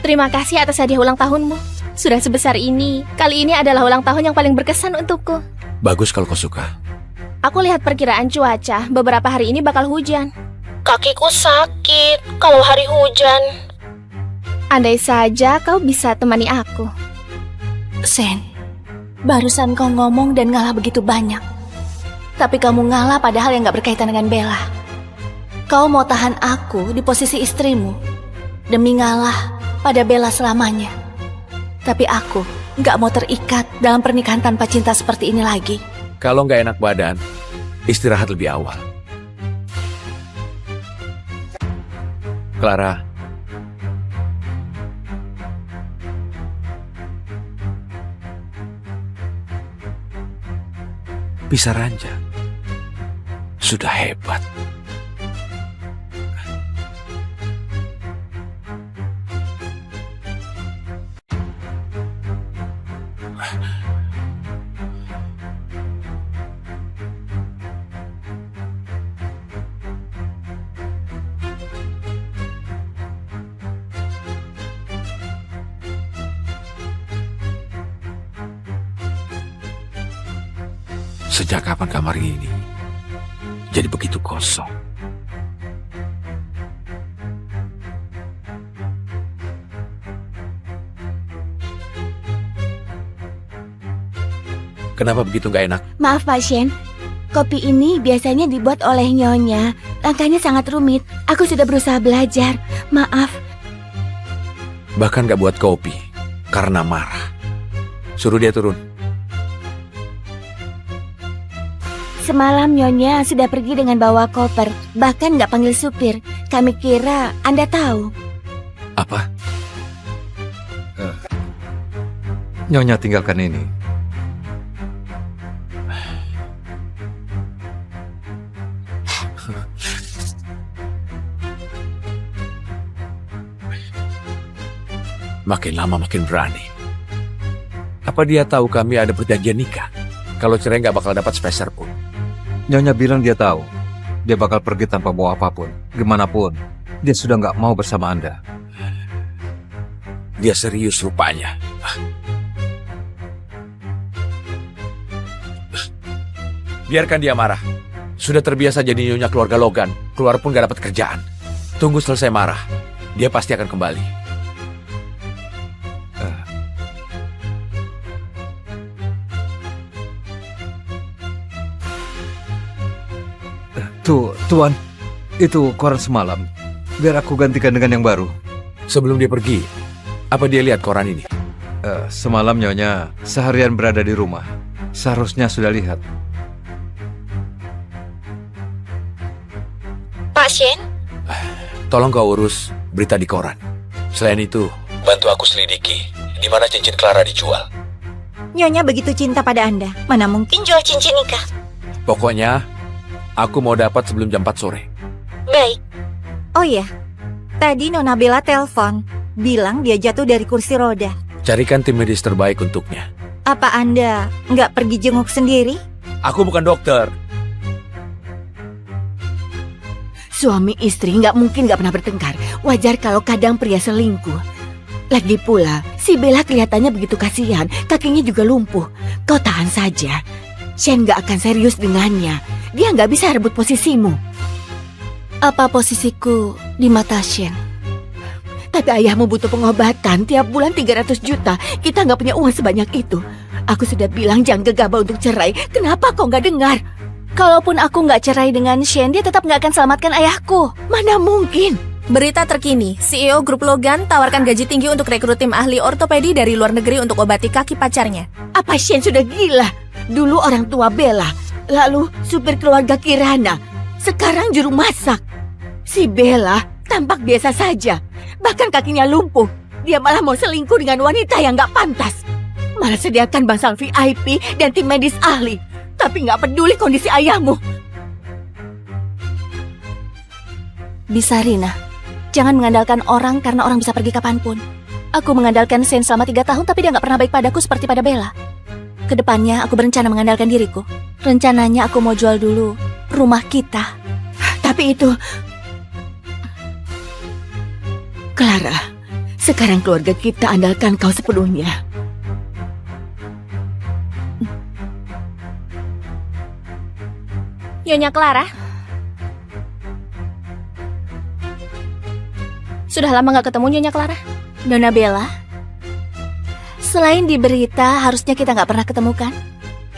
Terima kasih atas hadiah ulang tahunmu. Sudah sebesar ini, kali ini adalah ulang tahun yang paling berkesan untukku. Bagus kalau kau suka. Aku lihat perkiraan cuaca, beberapa hari ini bakal hujan. Kakiku sakit kalau hari hujan. Andai saja kau bisa temani aku. Sen, barusan kau ngomong dan ngalah begitu banyak. Tapi kamu ngalah padahal yang gak berkaitan dengan Bella. Kau mau tahan aku di posisi istrimu demi ngalah pada Bella selamanya. Tapi aku gak mau terikat dalam pernikahan tanpa cinta seperti ini lagi. Kalau nggak enak badan, istirahat lebih awal. Clara, bisa ranjang. Sudah hebat. Sejak kapan kamar ini jadi begitu kosong? Kenapa begitu nggak enak? Maaf Pak Shen, kopi ini biasanya dibuat oleh Nyonya. Langkahnya sangat rumit. Aku sudah berusaha belajar. Maaf, Bahkan gak buat kopi. Karena marah. Suruh dia turun. Semalam Nyonya sudah pergi dengan bawa koper, bahkan nggak panggil supir. Kami kira Anda tahu. Apa? Nyonya tinggalkan ini. Makin lama makin berani. Apa dia tahu kami ada perjanjian nikah? Kalau cerai nggak bakal dapat sepeser pun. Nyonya bilang dia tahu. Dia bakal pergi tanpa bawa apapun. Gimana pun, dia sudah nggak mau bersama Anda. Dia serius rupanya. Biarkan dia marah. Sudah terbiasa jadi nyonya keluarga Logan. Keluar pun gak dapat kerjaan. Tunggu selesai marah. Dia pasti akan kembali. Tuan, itu koran semalam. Biar aku gantikan dengan yang baru. Sebelum dia pergi, apa dia lihat koran ini? Semalam Nyonya seharian berada di rumah. Seharusnya sudah lihat. Pak Shen, Tolong kau urus berita di koran. Selain itu, bantu aku selidiki di mana cincin Clara dijual. Nyonya begitu cinta pada Anda, mana mungkin. jual cincin nikah. Pokoknya, aku mau dapat sebelum jam 4 sore. Baik. Oh ya, tadi Nona Bella telepon, bilang dia jatuh dari kursi roda. Carikan tim medis terbaik untuknya. Apa Anda nggak pergi jenguk sendiri? Aku bukan dokter. Suami istri nggak mungkin nggak pernah bertengkar. Wajar kalau kadang pria selingkuh. Lagi pula, si Bella kelihatannya begitu kasihan, kakinya juga lumpuh. Kau tahan saja. Shen nggak akan serius dengannya. Dia nggak bisa rebut posisimu. Apa posisiku di mata Shen? Tapi ayahmu butuh pengobatan tiap bulan 300 juta. Kita nggak punya uang sebanyak itu. Aku sudah bilang jangan gegabah untuk cerai. Kenapa kau nggak dengar? Kalaupun aku nggak cerai dengan Shen, dia tetap nggak akan selamatkan ayahku. Mana mungkin? Berita terkini, CEO Grup Logan tawarkan gaji tinggi untuk rekrut tim ahli ortopedi dari luar negeri untuk obati kaki pacarnya. Apa Shen sudah gila? Dulu orang tua Bella, lalu supir keluarga Kirana, sekarang juru masak. Si Bella tampak biasa saja, bahkan kakinya lumpuh. Dia malah mau selingkuh dengan wanita yang nggak pantas. Malah sediakan bangsal VIP dan tim medis ahli, tapi nggak peduli kondisi ayahmu. Bisa Rina, jangan mengandalkan orang karena orang bisa pergi kapanpun. Aku mengandalkan Shen selama 3 tahun, tapi dia nggak pernah baik padaku seperti pada Bella. Kedepannya aku berencana mengandalkan diriku. Rencananya aku mau jual dulu rumah kita. Tapi itu... Clara, sekarang keluarga kita andalkan kau sepenuhnya. Nyonya Clara. Sudah lama nggak ketemu Nyonya Clara. Nona Bella, selain di berita, harusnya kita nggak pernah ketemu kan?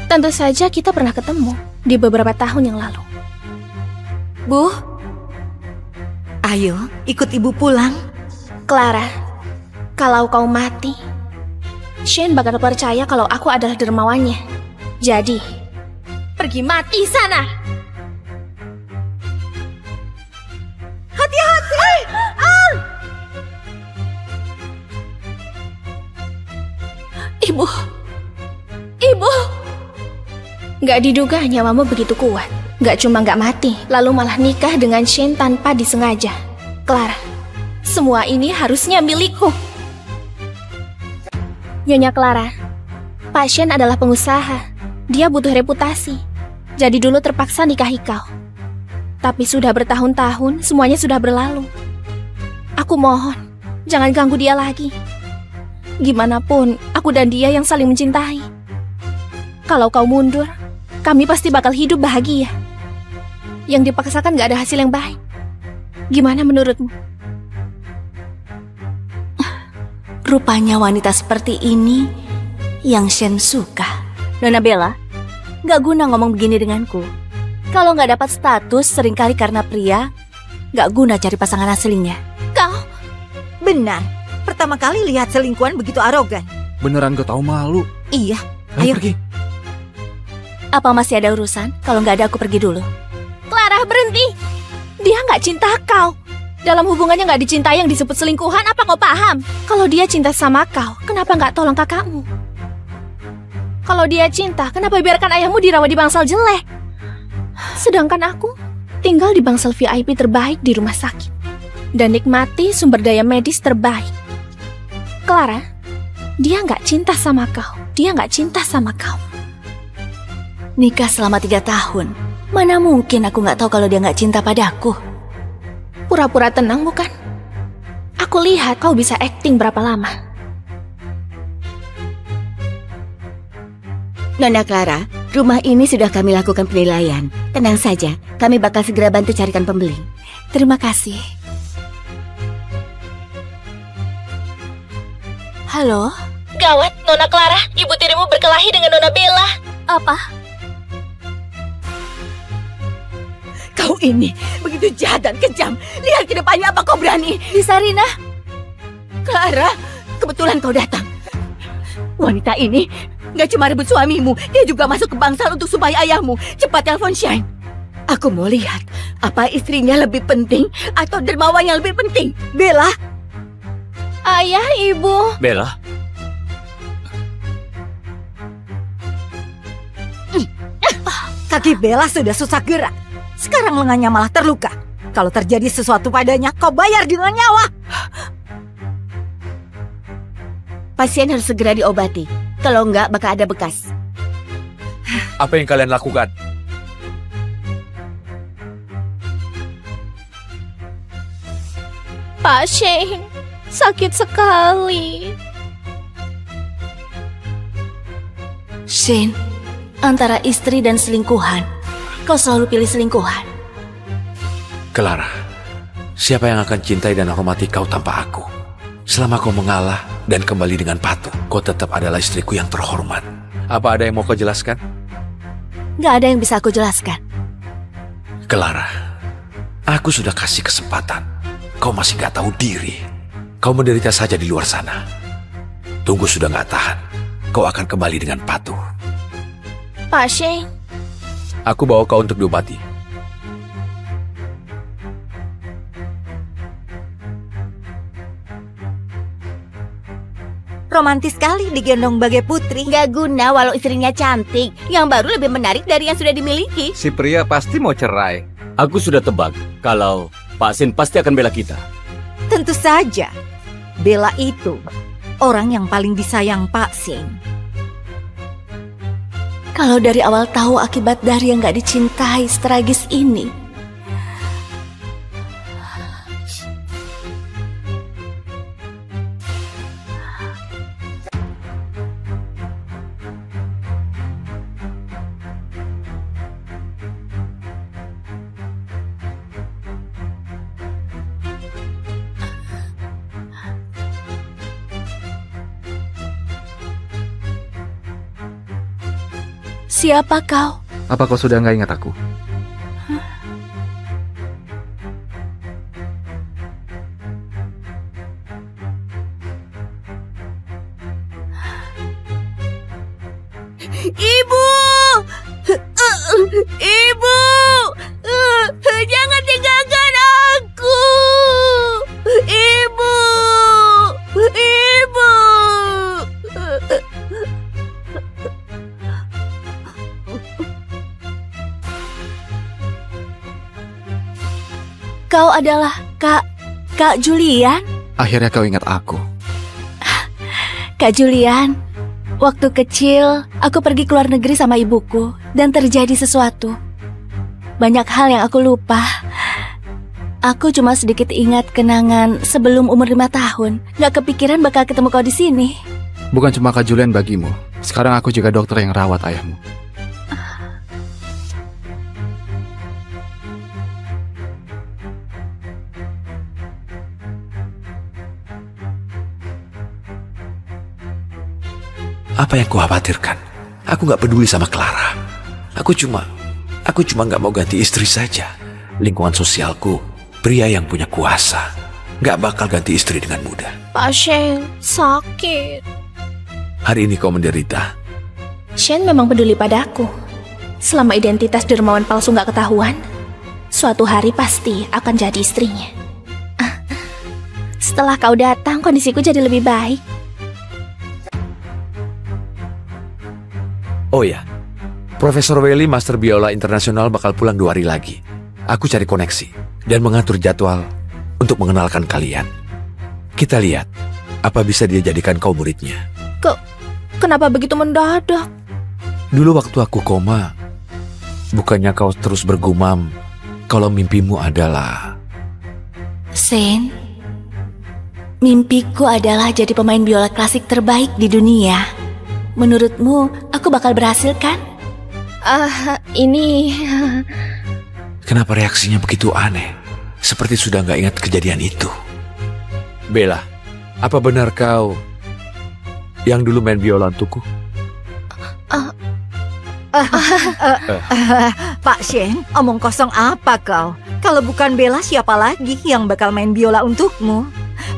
Tentu saja kita pernah ketemu di beberapa tahun yang lalu. Bu, Ayo, ikut ibu pulang. Clara, kalau kau mati, Shen bakal percaya kalau aku adalah dermawannya. Jadi, pergi mati sana. Hati-hati! Ibu, ibu. Gak diduga nyawamu begitu kuat. Gak cuma gak mati, lalu malah nikah dengan Shen tanpa disengaja. Clara, semua ini harusnya milikku. Nyonya Clara, Pak Shen adalah pengusaha. Dia butuh reputasi. Jadi dulu terpaksa nikahi kau. Tapi sudah bertahun-tahun, semuanya sudah berlalu. Aku mohon, jangan ganggu dia lagi. Gimana pun, aku dan dia yang saling mencintai. Kalau kau mundur, kami pasti bakal hidup bahagia. Yang dipaksakan gak ada hasil yang baik. Gimana menurutmu? rupanya wanita seperti ini yang Shen suka. Nona Bella, gak guna ngomong begini denganku. Kalau gak dapat status seringkali karena pria, gak guna cari pasangan aslinya. Kau benar, Pertama kali lihat selingkuhan begitu arogan. Beneran gak tahu malu. Iya, Ayo Ayo. pergi. Apa masih ada urusan? Kalau nggak ada aku pergi dulu. Clara, berhenti. Dia nggak cinta kau. Dalam hubungannya nggak dicintai yang disebut selingkuhan, apa kau paham? Kalau dia cinta sama kau, kenapa nggak tolong kakakmu? Kalau dia cinta, kenapa biarkan ayahmu dirawat di bangsal jelek? Sedangkan aku tinggal di bangsal VIP terbaik di rumah sakit dan nikmati sumber daya medis terbaik. Clara, dia nggak cinta sama kau. Dia nggak cinta sama kau. Nikah selama 3 tahun. Mana mungkin aku nggak tahu kalau dia nggak cinta padaku. Pura-pura tenang bukan? Aku lihat kau bisa akting berapa lama. Nona Clara, rumah ini sudah kami lakukan penilaian. Tenang saja, kami bakal segera bantu carikan pembeli. Terima kasih. Halo? Gawat, Nona Clara, ibu tirimu berkelahi dengan Nona Bella. Apa? Kau ini begitu jahat dan kejam. Lihat ke depannya apa kau berani. Sarina? Clara, kebetulan kau datang. Wanita ini gak cuma rebut suamimu, dia juga masuk ke bangsal untuk supaya ayahmu. Cepat telepon Shine. Aku mau lihat apa istrinya lebih penting atau dermawan yang lebih penting. Bella, Ayah, ibu. Bella, kaki Bella sudah susah gerak. Sekarang lengannya malah terluka. Kalau terjadi sesuatu padanya, kau bayar dengan nyawa. Pasien harus segera diobati. Kalau enggak, bakal ada bekas. Apa yang kalian lakukan? Pak Shane, sakit sekali. Shane, antara istri dan selingkuhan, kau selalu pilih selingkuhan. Clara, siapa yang akan cintai dan hormati kau tanpa aku? Selama kau mengalah dan kembali dengan patuh, kau tetap adalah istriku yang terhormat. Apa ada yang mau kau jelaskan? Gak ada yang bisa aku jelaskan. Clara, aku sudah kasih kesempatan. Kau masih gak tahu diri. Kau menderita saja di luar sana. Tunggu sudah gak tahan. Kau akan kembali dengan patuh. Pak Shane, Aku bawa kau untuk diobati. Romantis sekali digendong bagai putri. Gak guna walau istrinya cantik. Yang baru lebih menarik dari yang sudah dimiliki. Si pria pasti mau cerai. aku sudah tebak kalau Pak Sin pasti akan bela kita. Tentu saja. Bella itu orang yang paling disayang Pak Sin. Kalau dari awal tahu akibat dari yang gak dicintai setragis ini. Siapa kau? Apa kau sudah nggak ingat aku? Ibu! Ibu! Jangan tinggalkan aku! Ibu! Ibu! Kau adalah Kak Julian? Akhirnya kau ingat aku. Kak Julian, waktu kecil aku pergi ke luar negeri sama ibuku dan terjadi sesuatu. Banyak hal yang aku lupa. Aku cuma sedikit ingat kenangan sebelum umur 5 tahun. Gak kepikiran bakal ketemu kau di sini. Bukan cuma Kak Julian bagimu. Sekarang aku juga dokter yang rawat ayahmu. Apa yang kukhawatirkan? Aku gak peduli sama Clara. Aku cuma gak mau ganti istri saja. Lingkungan sosialku, pria yang punya kuasa. nggak bakal ganti istri dengan mudah. Pak Shen, sakit. Hari ini kau menderita. Shen memang peduli padaku. Selama identitas dermawan palsu nggak ketahuan, suatu hari pasti akan jadi istrinya. Setelah kau datang, kondisiku jadi lebih baik. Oh ya, Profesor Welly Master Biola Internasional bakal pulang 2 hari lagi. Aku cari koneksi dan mengatur jadwal untuk mengenalkan kalian. Kita lihat, apa bisa dia jadikan kau muridnya. Kenapa begitu mendadak? Dulu waktu aku koma, bukannya kau terus bergumam kalau mimpimu adalah... Sen, mimpiku adalah jadi pemain biola klasik terbaik di dunia. Menurutmu, aku bakal berhasil kan? Ini... Kenapa reaksinya begitu aneh? Seperti sudah nggak ingat kejadian itu. Bella, apa benar kau yang dulu main biola untukku? Pak Shen, omong kosong apa kau? Kalau bukan Bella, siapa lagi yang bakal main biola untukmu?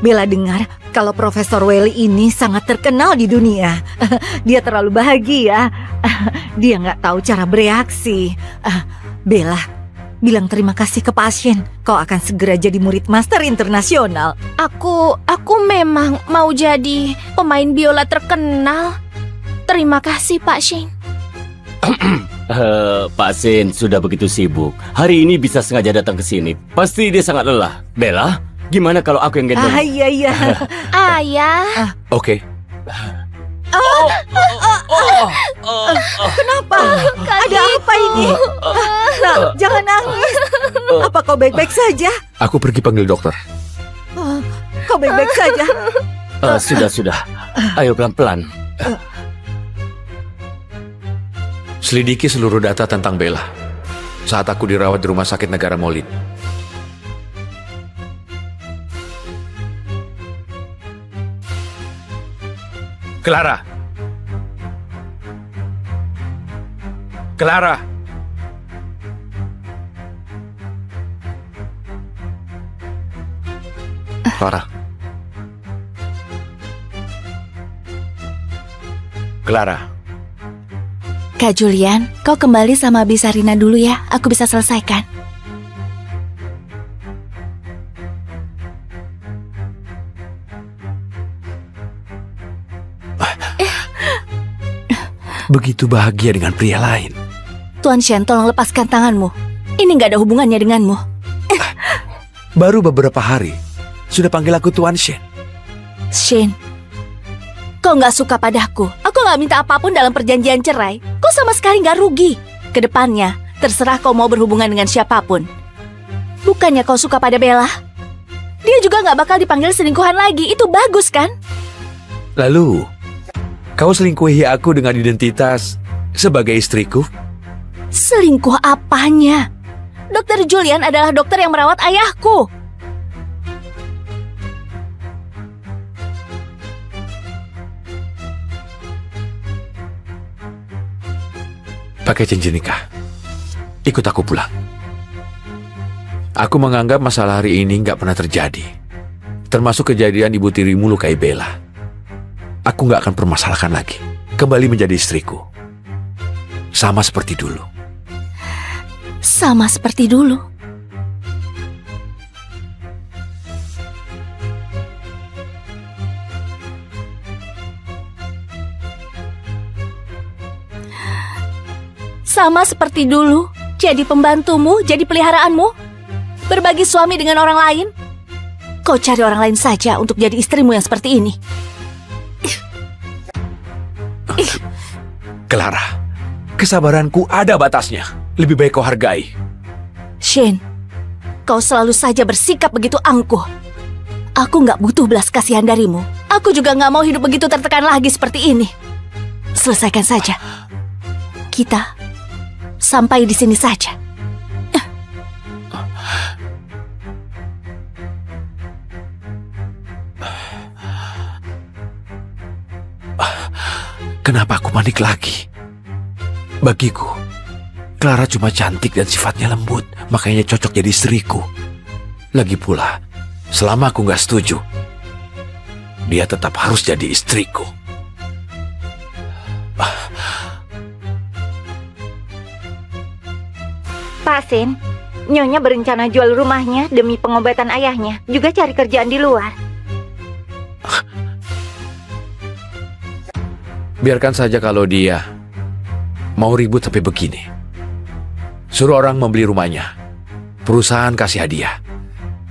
Bella dengar kalau Profesor Welly ini sangat terkenal di dunia. Dia terlalu bahagia. Dia nggak tahu cara bereaksi. Bella, bilang terima kasih ke Pak Shen. Kau akan segera jadi murid Master Internasional. Aku memang mau jadi pemain biola terkenal. Terima kasih, Pak Shen. Pak Shen sudah begitu sibuk. Hari ini bisa sengaja datang ke sini. Pasti dia sangat lelah. Bella, gimana kalau aku yang gendong? Iya. Ayah. Oke. Kenapa? Ada apa ini? Nak, jangan nangis. Apa kau baik-baik saja? Aku pergi panggil dokter. Kau baik-baik saja? Sudah. Ayo pelan-pelan. Selidiki seluruh data tentang Bella saat aku dirawat di rumah sakit Negara Molin. Clara. Clara. Clara. Kak Julian, kau kembali sama Bisarina dulu ya. Aku bisa selesaikan. Begitu bahagia dengan pria lain. Tuan Shen, tolong lepaskan tanganmu. Ini nggak ada hubungannya denganmu. Baru beberapa hari sudah panggil aku Tuan Shen. Shen, kau nggak suka padaku. Aku nggak minta apapun dalam perjanjian cerai. Kau sama sekali nggak rugi. Kedepannya, terserah kau mau berhubungan dengan siapapun. Bukannya kau suka pada Bella? Dia juga nggak bakal dipanggil selingkuhan lagi. Itu bagus kan? Lalu, kau selingkuhi aku dengan identitas sebagai istriku? Selingkuh apanya? Dokter Julian adalah dokter yang merawat ayahku. Pakai cincin nikah. Ikut aku pulang. Aku menganggap masalah hari ini nggak pernah terjadi. Termasuk kejadian ibu tirimu lukai Bella. Aku nggak akan permasalahkan lagi. Kembali menjadi istriku. Sama seperti dulu. Sama seperti dulu. Sama seperti dulu. Jadi pembantumu, jadi peliharaanmu. Berbagi suami dengan orang lain. Kau cari orang lain saja untuk jadi istrimu yang seperti ini. Clara, kesabaranku ada batasnya. Lebih baik kau hargai. Shen, kau selalu saja bersikap begitu angkuh. Aku nggak butuh belas kasihan darimu. Aku juga nggak mau hidup begitu tertekan lagi seperti ini. Selesaikan saja. Kita sampai di sini saja. Kenapa aku panik lagi? Bagiku, Clara cuma cantik dan sifatnya lembut, makanya cocok jadi istriku. Lagi pula, Selama aku nggak setuju, dia tetap harus jadi istriku. Pak Sin, Nyonya berencana jual rumahnya demi pengobatan ayahnya, juga cari kerjaan di luar. Biarkan saja kalau dia mau ribut sampai begini. Suruh orang membeli rumahnya. Perusahaan kasih hadiah.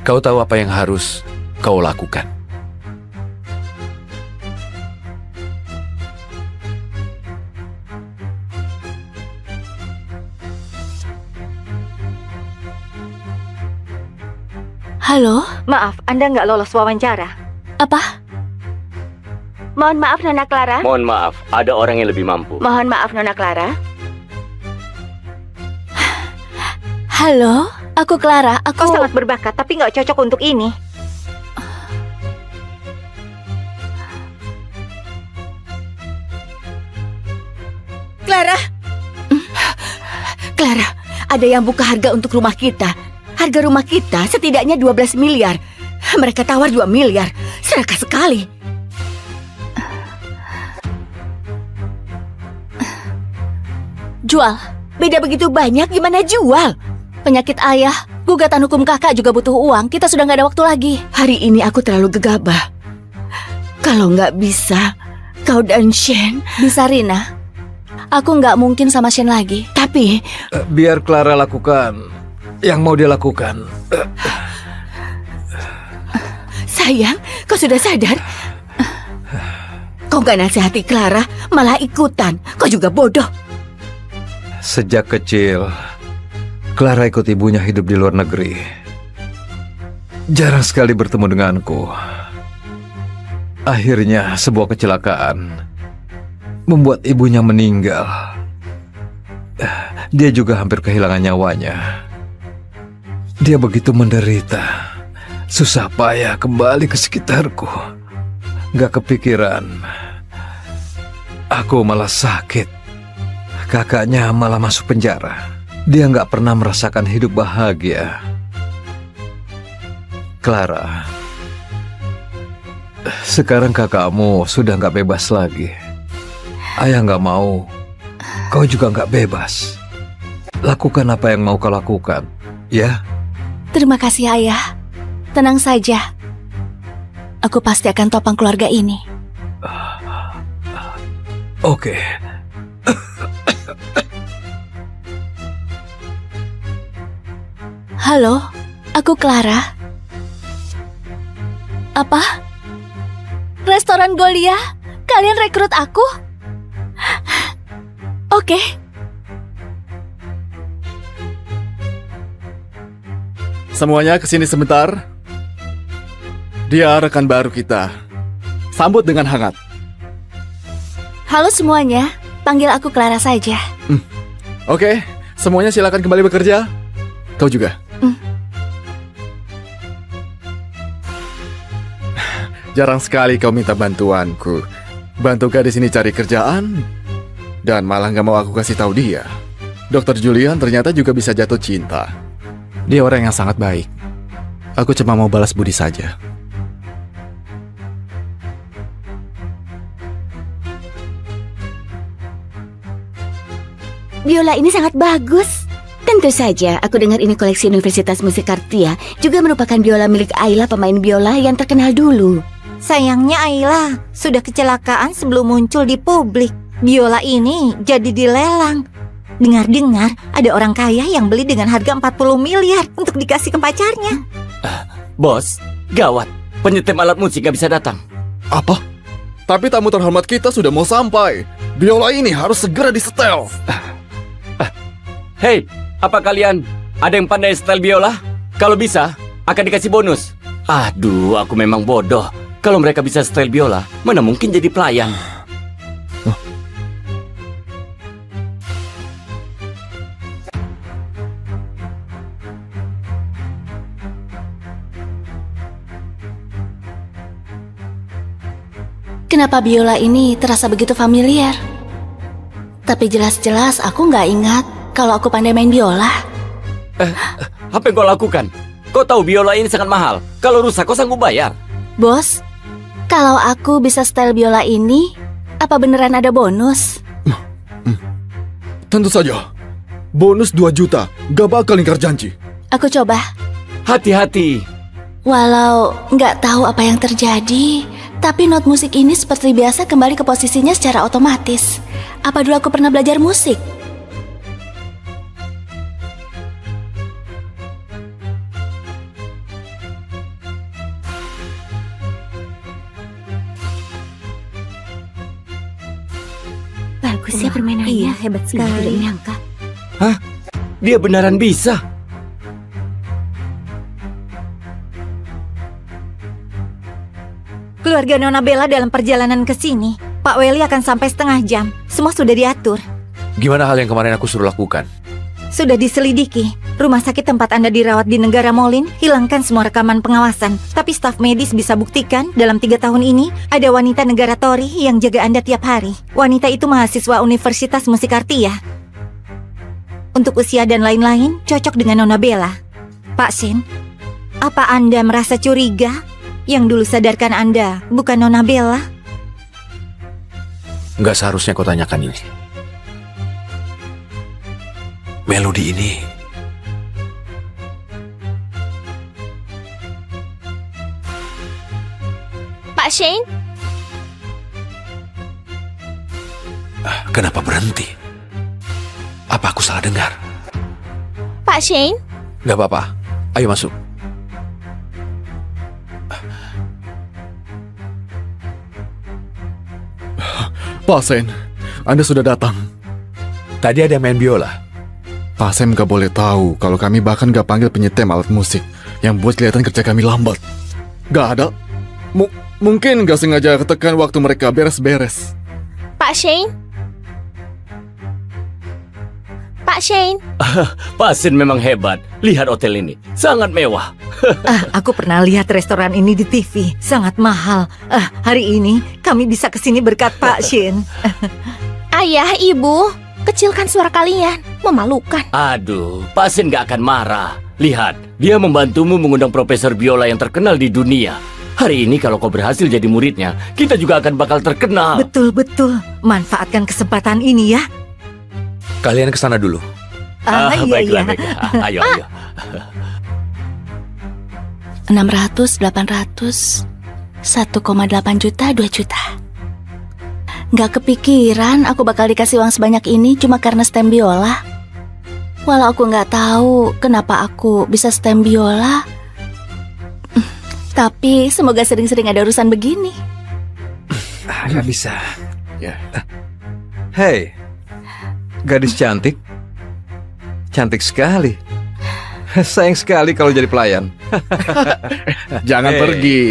Kau tahu apa yang harus kau lakukan. Halo, Maaf, Anda nggak lolos wawancara. apa? Mohon maaf, Nona Clara. Mohon maaf, ada orang yang lebih mampu. Mohon maaf, Nona Clara. Halo, aku Clara. Kau sangat berbakat, tapi nggak cocok untuk ini. Clara. Clara, ada yang buka harga untuk rumah kita. Harga rumah kita setidaknya 12 miliar. Mereka tawar 2 miliar. Serakah sekali. Jual. Beda begitu banyak, gimana jual? Penyakit ayah, gugatan hukum kakak juga butuh uang. Kita sudah nggak ada waktu lagi. Hari ini aku terlalu gegabah. Kalau nggak bisa, kau dan Shen. Bisa, Rina. Aku nggak mungkin sama Shen lagi. Tapi Biar Clara lakukan yang mau dia lakukan. sayang, kau sudah sadar? Kau nggak nasihati Clara, malah ikutan. Kau juga bodoh. Sejak kecil, Clara ikut ibunya hidup di luar negeri. Jarang sekali bertemu denganku. Akhirnya sebuah kecelakaan membuat ibunya meninggal. Dia juga hampir kehilangan nyawanya. Dia begitu menderita, susah payah kembali ke sekitarku. Gak kepikiran, aku malah sakit. Kakaknya malah masuk penjara. Dia gak pernah merasakan hidup bahagia. Clara, sekarang kakakmu sudah gak bebas lagi. Ayah gak mau, kau juga gak bebas. Lakukan apa yang mau kau lakukan, ya? Terima kasih, ayah. Tenang saja. Aku pasti akan topang keluarga ini. Oke. Halo, aku Clara. Apa? Restoran Golia? Kalian rekrut aku? Oke. Semuanya kesini sebentar. Dia rekan baru kita. Sambut dengan hangat. Halo semuanya, panggil aku Clara saja. Oke, semuanya silakan kembali bekerja. Kau juga. Jarang sekali kau minta bantuanku. Bantu gadis ini cari kerjaan, dan malah gak mau aku kasih tahu dia. Dokter Julian ternyata juga bisa jatuh cinta. Dia orang yang sangat baik. Aku cuma mau balas budi saja. Biola ini sangat bagus. Tentu saja, aku dengar ini koleksi Universitas Musik Kartia juga merupakan biola milik Ayla, pemain biola yang terkenal dulu. Sayangnya Ayla sudah kecelakaan sebelum muncul di publik. Biola ini jadi dilelang. Dengar-dengar ada orang kaya yang beli dengan harga 40 miliar untuk dikasih ke pacarnya. Bos, gawat. Penyetem alat musik gak bisa datang. Apa? Tapi tamu terhormat kita sudah mau sampai. Biola ini harus segera disetel. Hei, apa kalian ada yang pandai setel biola? Kalau bisa, akan dikasih bonus. Aduh, aku memang bodoh. Kalau mereka bisa setel biola, mana mungkin jadi pelayan? Kenapa biola ini terasa begitu familiar? Tapi jelas-jelas aku nggak ingat kalau aku pandai main biola. Apa yang kau lakukan? Kau tahu biola ini sangat mahal. Kalau rusak kau sanggup bayar? Bos, kalau aku bisa setel biola ini, apa beneran ada bonus? Tentu saja. Bonus 2 juta. Gak bakal ingkar janji. Aku coba. Hati-hati. Walau nggak tahu apa yang terjadi, tapi not musik ini seperti biasa kembali ke posisinya secara otomatis. Apa dulu aku pernah belajar musik? Bagus ya permainannya. Iya, hebat sekali. Tidak nyangka. Hah? Dia beneran bisa? Keluarga Nona Bella dalam perjalanan ke sini. Pak Welly akan sampai setengah jam. Semua sudah diatur. Gimana hal yang kemarin aku suruh lakukan? Sudah diselidiki. Rumah sakit tempat Anda dirawat di negara Molin hilangkan semua rekaman pengawasan. Tapi staf medis bisa buktikan dalam 3 tahun ini ada wanita negara Tori yang jaga Anda tiap hari. Wanita itu mahasiswa Universitas Musikartia. Untuk usia dan lain-lain cocok dengan Nona Bella. Pak Shin, apa Anda merasa curiga? Yang dulu sadarkan Anda bukan Nona Bella? Nggak seharusnya kau tanyakan ini. Melodi ini Pak Shane, kenapa berhenti? Apa aku salah dengar? Pak Shane, Nggak apa-apa. Ayo masuk. Pak Sen, Anda sudah datang. Tadi ada main biola. Pak Sen gak boleh tahu kalau kami bahkan gak panggil penyetem alat musik yang buat kelihatan kerja kami lambat. Gak ada. Mungkin gak sengaja ketekan waktu mereka beres-beres. Pak Shane, Pak Shane. Pak Shin memang hebat. Lihat hotel ini, sangat mewah. Aku pernah lihat restoran ini di TV. Sangat mahal. Hari ini kami bisa kesini berkat Pak Shin. Ayah, ibu, kecilkan suara kalian. Memalukan. Aduh, Pak Shin gak akan marah. Lihat, dia membantumu mengundang profesor biola yang terkenal di dunia. Hari ini kalau kau berhasil jadi muridnya, kita juga akan bakal terkenal. Betul-betul. Manfaatkan kesempatan ini ya. Kalian ke sana dulu. Baiklah. Ayo. 600, 800, 1,8 juta, 2 juta. Nggak kepikiran aku bakal dikasih uang sebanyak ini cuma karena stem biola. Walau aku nggak tahu kenapa aku bisa stem biola. Tapi semoga sering-sering ada urusan begini. Nggak bisa. Ya. Hei, gadis cantik. Cantik sekali. Sayang sekali kalau jadi pelayan. Jangan Hey. pergi.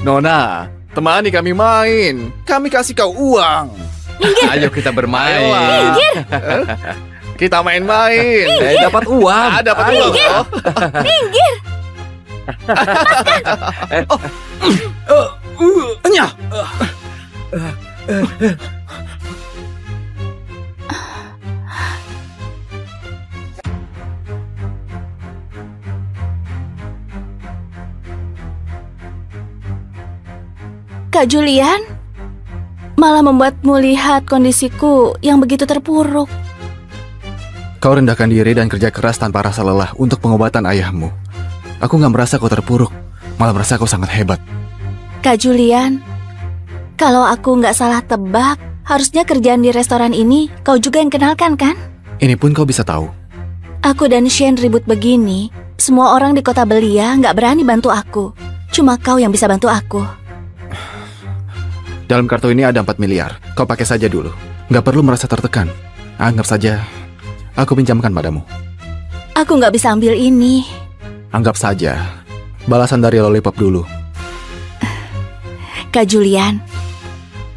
Nona, temani kami main. Kami kasih kau uang. Ayo kita bermain. Ayolah. Kita main-main. Dapat uang. Dapat uang. Nyah. Kak Julian, malah membuatmu lihat kondisiku yang begitu terpuruk. Kau rendahkan diri dan kerja keras tanpa rasa lelah untuk pengobatan ayahmu. Aku gak merasa kau terpuruk, malah merasa kau sangat hebat. Kak Julian, kalau aku nggak salah tebak, harusnya kerjaan di restoran ini kau juga yang kenalkan kan? Ini pun kau bisa tahu. Aku dan Shane ribut begini, semua orang di kota Belia nggak berani bantu aku. Cuma kau yang bisa bantu aku. Dalam kartu ini ada 4 miliar. Kau pakai saja dulu. Gak perlu merasa tertekan. Anggap saja aku pinjamkan padamu. Aku nggak bisa ambil ini. Anggap saja balasan dari Lollipop dulu. Kak Julian,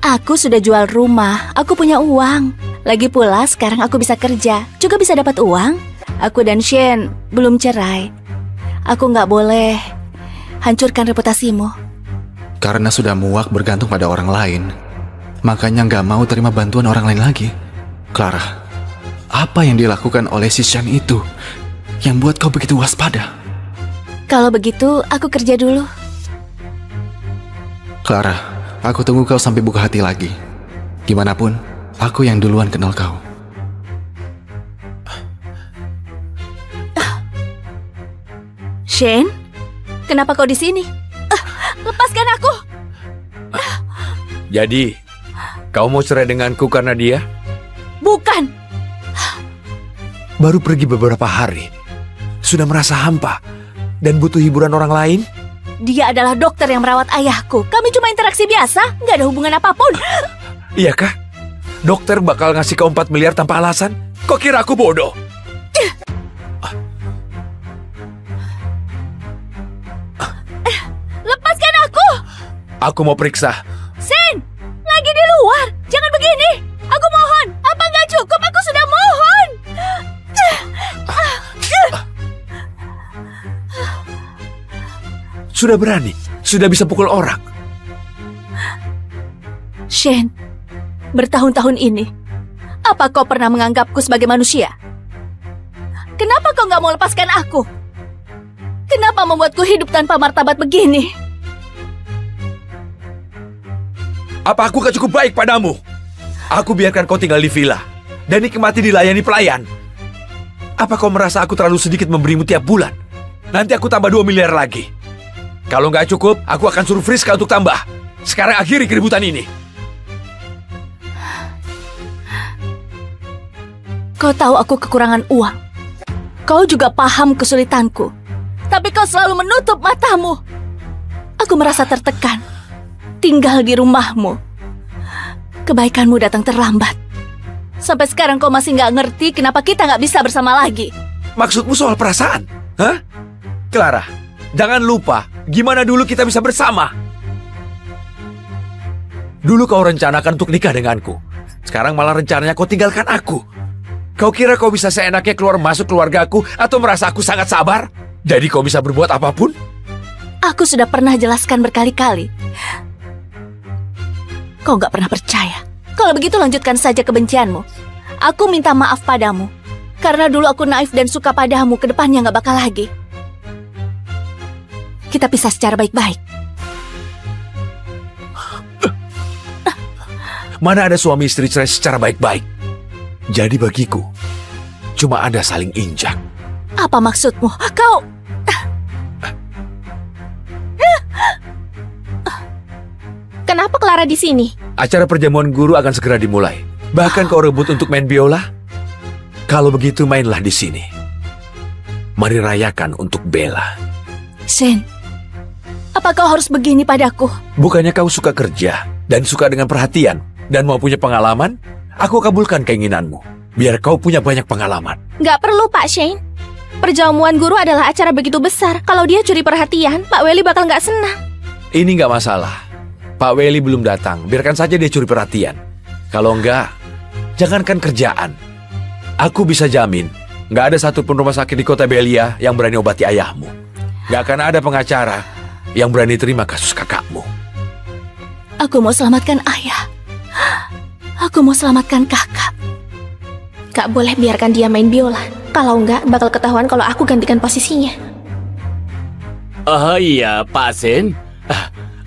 aku sudah jual rumah, aku punya uang. Lagi pula sekarang aku bisa kerja, juga bisa dapat uang. Aku dan Shane belum cerai. Aku nggak boleh hancurkan reputasimu. Karena sudah muak bergantung pada orang lain, makanya gak mau terima bantuan orang lain lagi. Clara, apa yang dilakukan oleh si Shan itu yang buat kau begitu waspada? Kalau begitu, aku kerja dulu. Clara, aku tunggu kau sampai buka hati lagi. Gimana pun, aku yang duluan kenal kau. Shane, kenapa kau di sini? Lepaskan aku! Jadi, kau mau cerai denganku karena dia? Bukan! Baru pergi beberapa hari, sudah merasa hampa dan butuh hiburan orang lain? Dia adalah dokter yang merawat ayahku. Kami cuma interaksi biasa, nggak ada hubungan apapun. Iya kah? Dokter bakal ngasih kau 4 miliar tanpa alasan? Kok kira aku bodoh? Lepaskan aku! Aku mau periksa. Shane, lagi di luar. Jangan begini. Aku mohon. Apa nggak cukup? Aku sudah mohon. Sudah berani, sudah bisa pukul orang. Shane, bertahun-tahun ini, apa kau pernah menganggapku sebagai manusia? Kenapa kau nggak mau lepaskan aku? Kenapa membuatku hidup tanpa martabat begini? Apa aku gak cukup baik padamu? Aku biarkan kau tinggal di villa dan nikmati dilayani pelayan. Apa kau merasa aku terlalu sedikit memberimu tiap bulan? Nanti aku tambah 2 miliar lagi. Kalau nggak cukup, aku akan suruh Friska untuk tambah. Sekarang akhiri keributan ini. Kau tahu aku kekurangan uang. Kau juga paham kesulitanku. Tapi kau selalu menutup matamu. Aku merasa tertekan. Tinggal di rumahmu. Kebaikanmu datang terlambat. Sampai sekarang kau masih nggak ngerti kenapa kita nggak bisa bersama lagi. Maksudmu soal perasaan? Hah? Clara, jangan lupa gimana dulu kita bisa bersama. Dulu kau rencanakan untuk nikah denganku. Sekarang malah rencananya kau tinggalkan aku. Kau kira kau bisa seenaknya keluar masuk keluargaku atau merasa aku sangat sabar? Jadi kau bisa berbuat apapun? Aku sudah pernah jelaskan berkali-kali. Kau nggak pernah percaya. Kalau begitu lanjutkan saja kebencianmu. Aku minta maaf padamu. Karena dulu aku naif dan suka padamu, kedepannya nggak bakal lagi. Kita pisah secara baik-baik. Mana ada suami istri cerai secara baik-baik? Jadi bagiku, cuma ada saling injak. Apa maksudmu? Kau... Kenapa Clara di sini? Acara perjamuan guru akan segera dimulai. Bahkan kau rebut untuk main biola? Kalau begitu mainlah di sini. Mari rayakan untuk Bella. Shane, apa kau harus begini padaku? Bukannya kau suka kerja dan suka dengan perhatian dan mau punya pengalaman? Aku kabulkan keinginanmu. Biar kau punya banyak pengalaman. Nggak perlu, Pak Shane. Perjamuan guru adalah acara begitu besar. Kalau dia curi perhatian, Pak Welly bakal nggak senang. Ini nggak masalah. Pak Welly belum datang. Biarkan saja dia curi perhatian. Kalau enggak, jangankan kerjaan. Aku bisa jamin, nggak ada satupun rumah sakit di kota Belia yang berani obati ayahmu. Nggak akan ada pengacara yang berani terima kasus kakakmu. Aku mau selamatkan ayah. Aku mau selamatkan kakak. Gak boleh biarkan dia main biola. Kalau enggak, bakal ketahuan kalau aku gantikan posisinya. Ah iya, Pak Sen.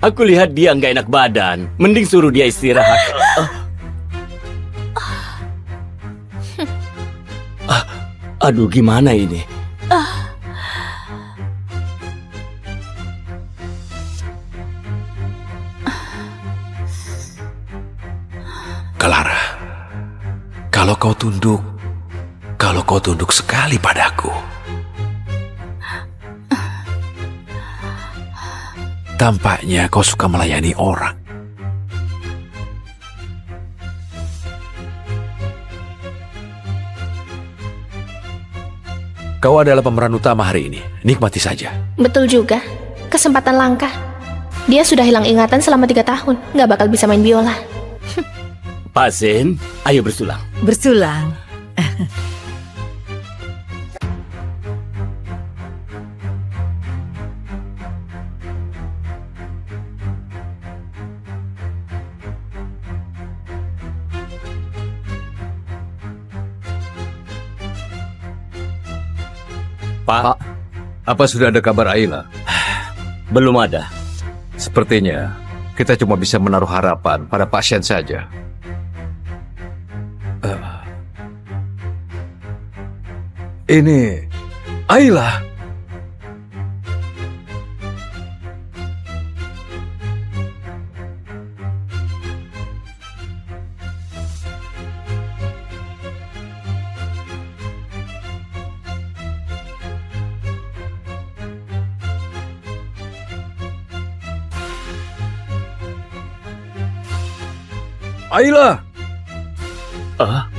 Aku lihat dia nggak enak badan. Mending suruh dia istirahat. Aduh, gimana ini? Clara, kalau kau tunduk sekali padaku, tampaknya kau suka melayani orang. Kau adalah pemeran utama hari ini. Nikmati saja. Betul juga. Kesempatan langka. Dia sudah hilang ingatan selama 3 tahun. Nggak bakal bisa main biola. Pak Sen, ayo bersulang. Bersulang. Pak, Apa sudah ada kabar Ayla? Belum ada. Sepertinya kita cuma bisa menaruh harapan pada pasien saja. Ini Ayla. Ayla. Ah,